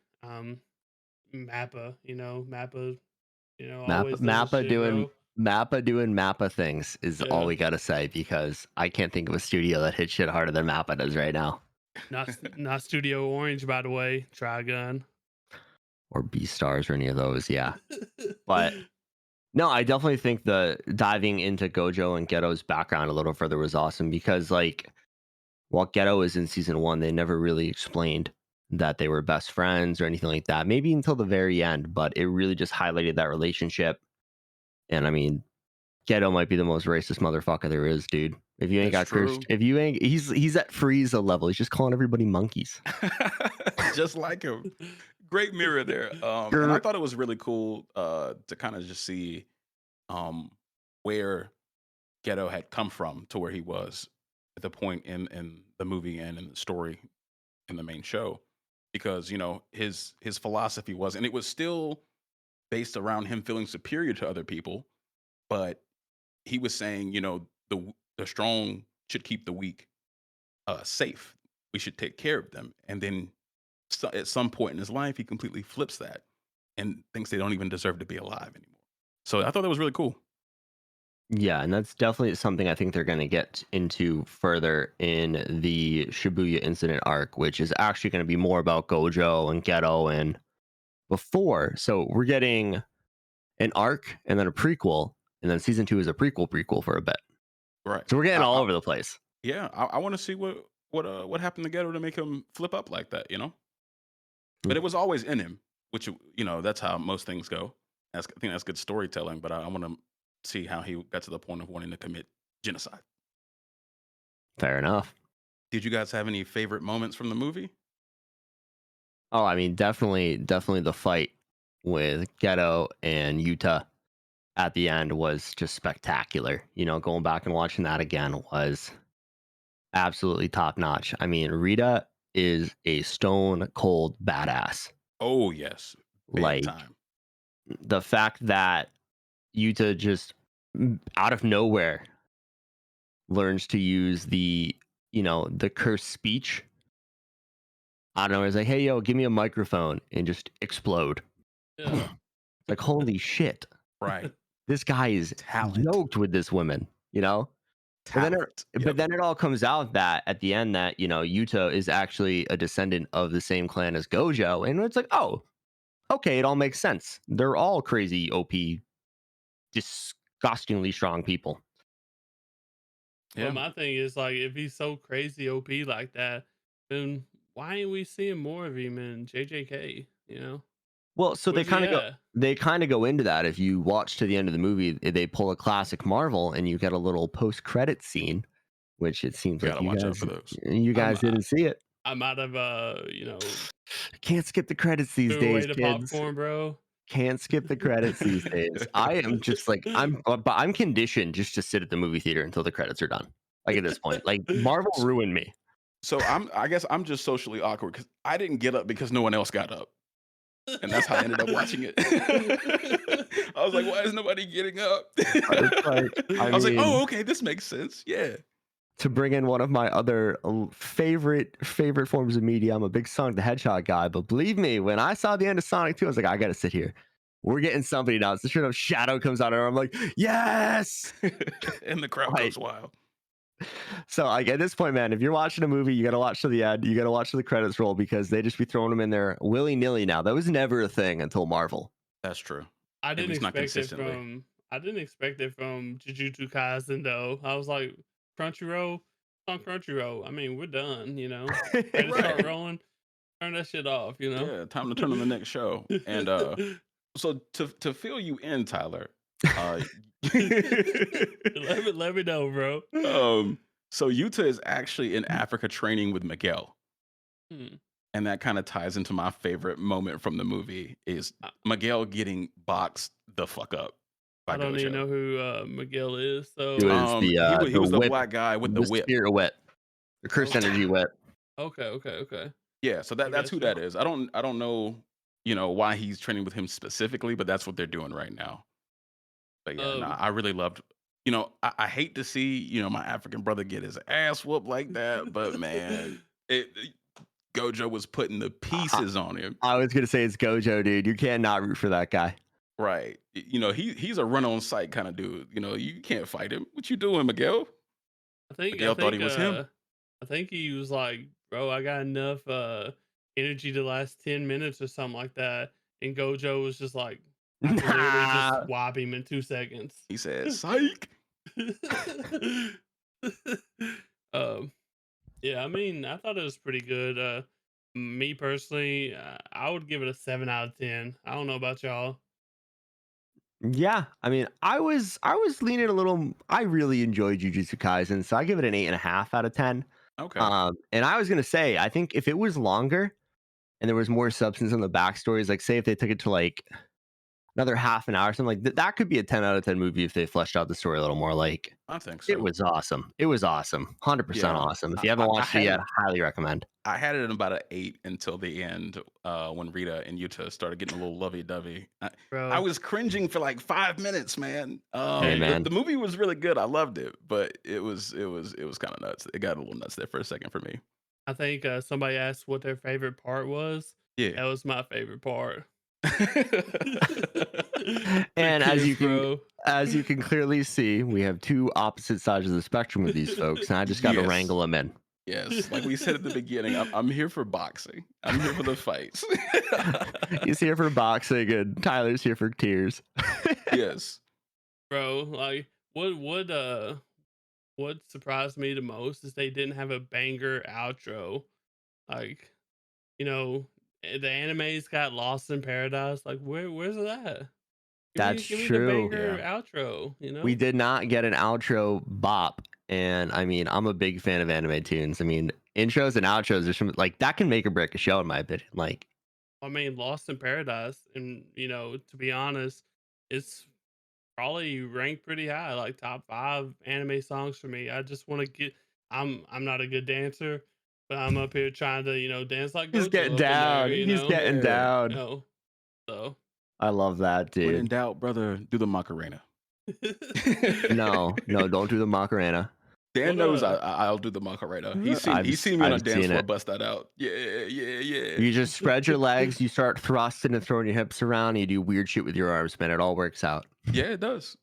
Mappa, always does his Mappa shit, doing bro. Mappa things is all Yeah, we gotta say because I can't think of a studio that hits shit harder than Mappa does right now. not Studio Orange, by the way. TriGun. Or B Stars or any of those, yeah. But no, I definitely think the diving into Gojo and Ghetto's background a little further was awesome because like while Ghetto was in season one, they never really explained that they were best friends or anything like that. Maybe until the very end, but it really just highlighted that relationship. And I mean, Ghetto might be the most racist motherfucker there is, dude. If you ain't That's got true. if you ain't, he's at Frieza level. He's just calling everybody monkeys. Just like him. Great mirror there. And I Grr. thought it was really cool to kind of just see um where Ghetto had come from to where he was at the point in the movie and in the story in the main show. Because, his philosophy was, and it was still based around him feeling superior to other people, but he was saying, the strong should keep the weak safe. We should take care of them. And then at some point in his life, he completely flips that and thinks they don't even deserve to be alive anymore. So I thought that was really cool. Yeah, and that's definitely something I think they're going to get into further in the Shibuya incident arc, which is actually going to be more about Gojo and Ghetto and before. So we're getting an arc and then a prequel, and then season two is a prequel for a bit. Right. So we're getting all I, over the place. yeah, I want to see what happened to Ghetto to make him flip up like that. But it was always in him, which that's how most things go. I think that's good storytelling. But I want to see how he got to the point of wanting to commit genocide. Fair enough. Did you guys have any favorite moments from the movie? Oh, I mean, definitely the fight with Ghetto and Yuta at the end was just spectacular. Going back and watching that again was absolutely top notch. I mean, Rita is a stone cold badass. Oh yes, big Like time. the fact that Yuta just out of nowhere learns to use the cursed speech. I don't know. It's like, hey, yo, give me a microphone and just explode. Yeah. Like, holy shit. Right. This guy is Talent. yoked with this woman. But then, Talent. but then it all comes out that at the end that Yuta is actually a descendant of the same clan as Gojo, and it's like, oh, okay, it all makes sense. They're all crazy, OP, disgustingly strong people. Well, Yeah, my thing is like, if he's so crazy OP like that, then why ain't we seeing more of him in JJK? You know, Well, so where's he at? they kind of go into that. If you watch to the end of the movie, they pull a classic Marvel and you get a little post-credit scene, which it seems like gotta watch out for those. you I'm, guys didn't see it. I might have, Can't skip the credits these threw days, away the kids. popcorn, bro. Can't skip the credits these days. I am just like but I'm conditioned just to sit at the movie theater until the credits are done. Like at this point, like Marvel ruined me. So I guess I'm just socially awkward because I didn't get up because no one else got up, and that's how I ended up watching it. I was like, why is nobody getting up? It's like, I I was like, mean, oh, okay, this makes sense. Yeah. to bring in one of my other favorite forms of media, I'm a big Sonic the Hedgehog guy, but believe me, when I saw the end of Sonic 2, I was like, I gotta sit here. We're getting somebody now. It's the straight up Shadow comes out, and I'm like, yes. And the crowd Right. goes wild. So like at this point, man, if you're watching a movie, you gotta watch to the end. You gotta watch to the credits roll because they just be throwing them in there willy nilly now. That was never a thing until Marvel. That's true. I At didn't least not expect it consistently. from. I didn't expect it from Jujutsu Kaisen though. I was like, Crunchyroll, on Crunchyroll. I mean, we're done. You know, ready to start Right. rolling. Turn that shit off. You know. Yeah, time to turn on the next show. And so to fill you in, Tyler, let me know, bro. so Yuta is actually in Africa training with Miguel. Hmm. And that kind of ties into my favorite moment from the movie is I- Miguel getting boxed the fuck up by I don't even Gojo. know who Miguel is. So It was He was the whip, black guy with the the whip. spirit whip, the cursed Okay. energy whip. Okay. Yeah, so I that's who gotcha. that is. I don't know, why he's training with him specifically, but that's what they're doing right now. But yeah, nah, I really loved. I hate to see my African brother get his ass whooped like that, but man, Gojo was putting the pieces on him. I was gonna say it's Gojo, dude. You can't not root for that guy. Right. He's a run on sight kind of dude. You can't fight him. What you doing, Miguel? Miguel thought he was him. I think he was like, bro, I got enough energy to last 10 minutes or something like that. And Gojo was just like, I can literally just wipe him in 2 seconds. He said, "Psych." Yeah, I mean, I thought it was pretty good. Me personally, I would give it a 7 out of 10. I don't know about y'all. Yeah, I mean, I was leaning a little. I really enjoyed Jujutsu Kaisen, so I give it an 8.5 out of 10. Okay. And I was gonna say, I think if it was longer and there was more substance in the backstories, like say if they took it to like another half an hour or something, like that could be a 10 out of 10 movie if they fleshed out the story a little more. Like I think it so. was awesome. It was awesome. 100% Yeah. awesome. If you haven't watched it yet, I highly recommend. I had it at about an 8 until the end when Rita and Yuta started getting a little lovey-dovey. I Bro, was cringing for like 5 minutes, man. Hey, man. The movie was really good. I loved it, but it was kind of nuts. It got a little nuts there for a second for me. I think somebody asked what their favorite part was. Yeah. That was my favorite part. And The as you can clearly see, we have two opposite sides of the spectrum with these folks, and I just got to Yes. wrangle them in. Yes, like we said at the beginning, I'm here for boxing. I'm here for the fights. He's here for boxing, and Tyler's here for tears. Yes. bro, like what surprised me the most is they didn't have a banger outro. Like, the animes got Lost in Paradise. Like, where's it at? That's give me true. the banger Yeah. outro. We did not get an outro bop, and I mean, I'm a big fan of anime tunes. I mean, intros and outros are some like that can make or break a show, in my opinion. Like, I mean, Lost in Paradise, and to be honest, it's probably ranked pretty high, like top 5 anime songs for me. I just want to get. I'm not a good dancer, but I'm up here trying to dance like he's Gojo getting up in down. there, He's getting Yeah. down. So I love that, When in dude. doubt, brother, do the Macarena. No, don't do the Macarena. Dan What, knows I'll do the Macarena. He's seen me on a I've dance seen floor it. bust that out. Yeah. You just spread your legs, you start thrusting and throwing your hips around, and you do weird shit with your arms, man. It all works out. Yeah, it does.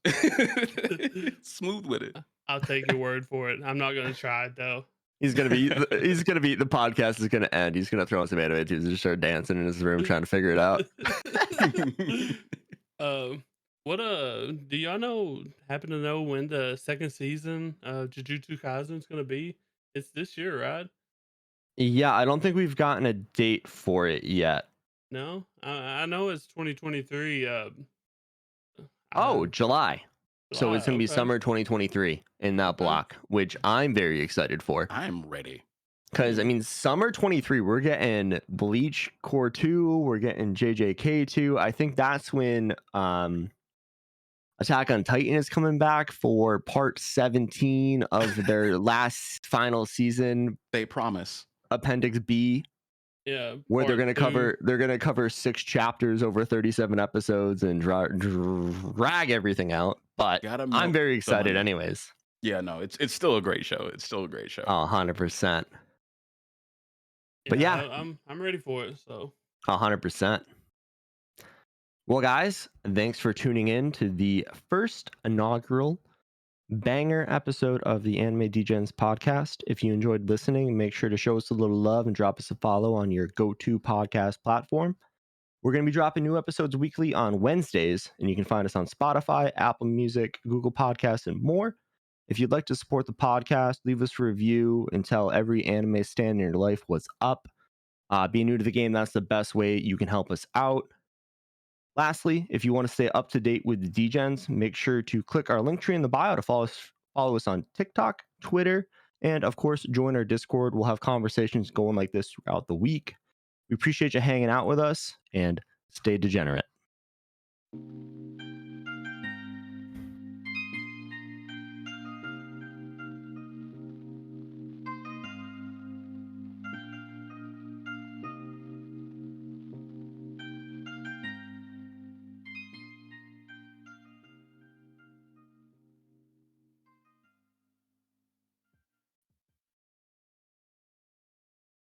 Smooth with it. I'll take your word for it. I'm not gonna try it though. He's gonna be the podcast is gonna end. He's gonna throw on some anime tunes and just start dancing in his room trying to figure it out. What do y'all happen to know when the second season of Jujutsu Kaisen is gonna be? It's this year, right? Yeah, I don't think we've gotten a date for it yet. No, I know it's 2023. Oh, July. So it's July. gonna be Okay. summer 2023 in that block, which I'm very excited for. I'm ready. Because I mean, summer 23, we're getting Bleach Core 2, we're getting JJK 2. I think that's when Attack on Titan is coming back for part 17 of their last final season, They promise. Appendix B. Yeah, Where they're part gonna cover 6 chapters over 37 episodes and drag everything out. But Gotta I'm milk very the excited money. anyways. Yeah, no, it's still a great show. It's still a great show. 100%. But yeah, I'm ready for it. So 100%. Well, guys, thanks for tuning in to the first inaugural banger episode of the Anime Degens Podcast. If you enjoyed listening, make sure to show us a little love and drop us a follow on your go-to podcast platform. We're going to be dropping new episodes weekly on Wednesdays, and you can find us on Spotify, Apple Music, Google Podcasts, and more. If you'd like to support the podcast, leave us a review and tell every anime stan in your life what's up. Being new to the game, that's the best way you can help us out. Lastly, if you want to stay up to date with the Degens, make sure to click our link tree in the bio to follow us on TikTok, Twitter, and of course, join our Discord. We'll have conversations going like this throughout the week. We appreciate you hanging out with us, and stay degenerate.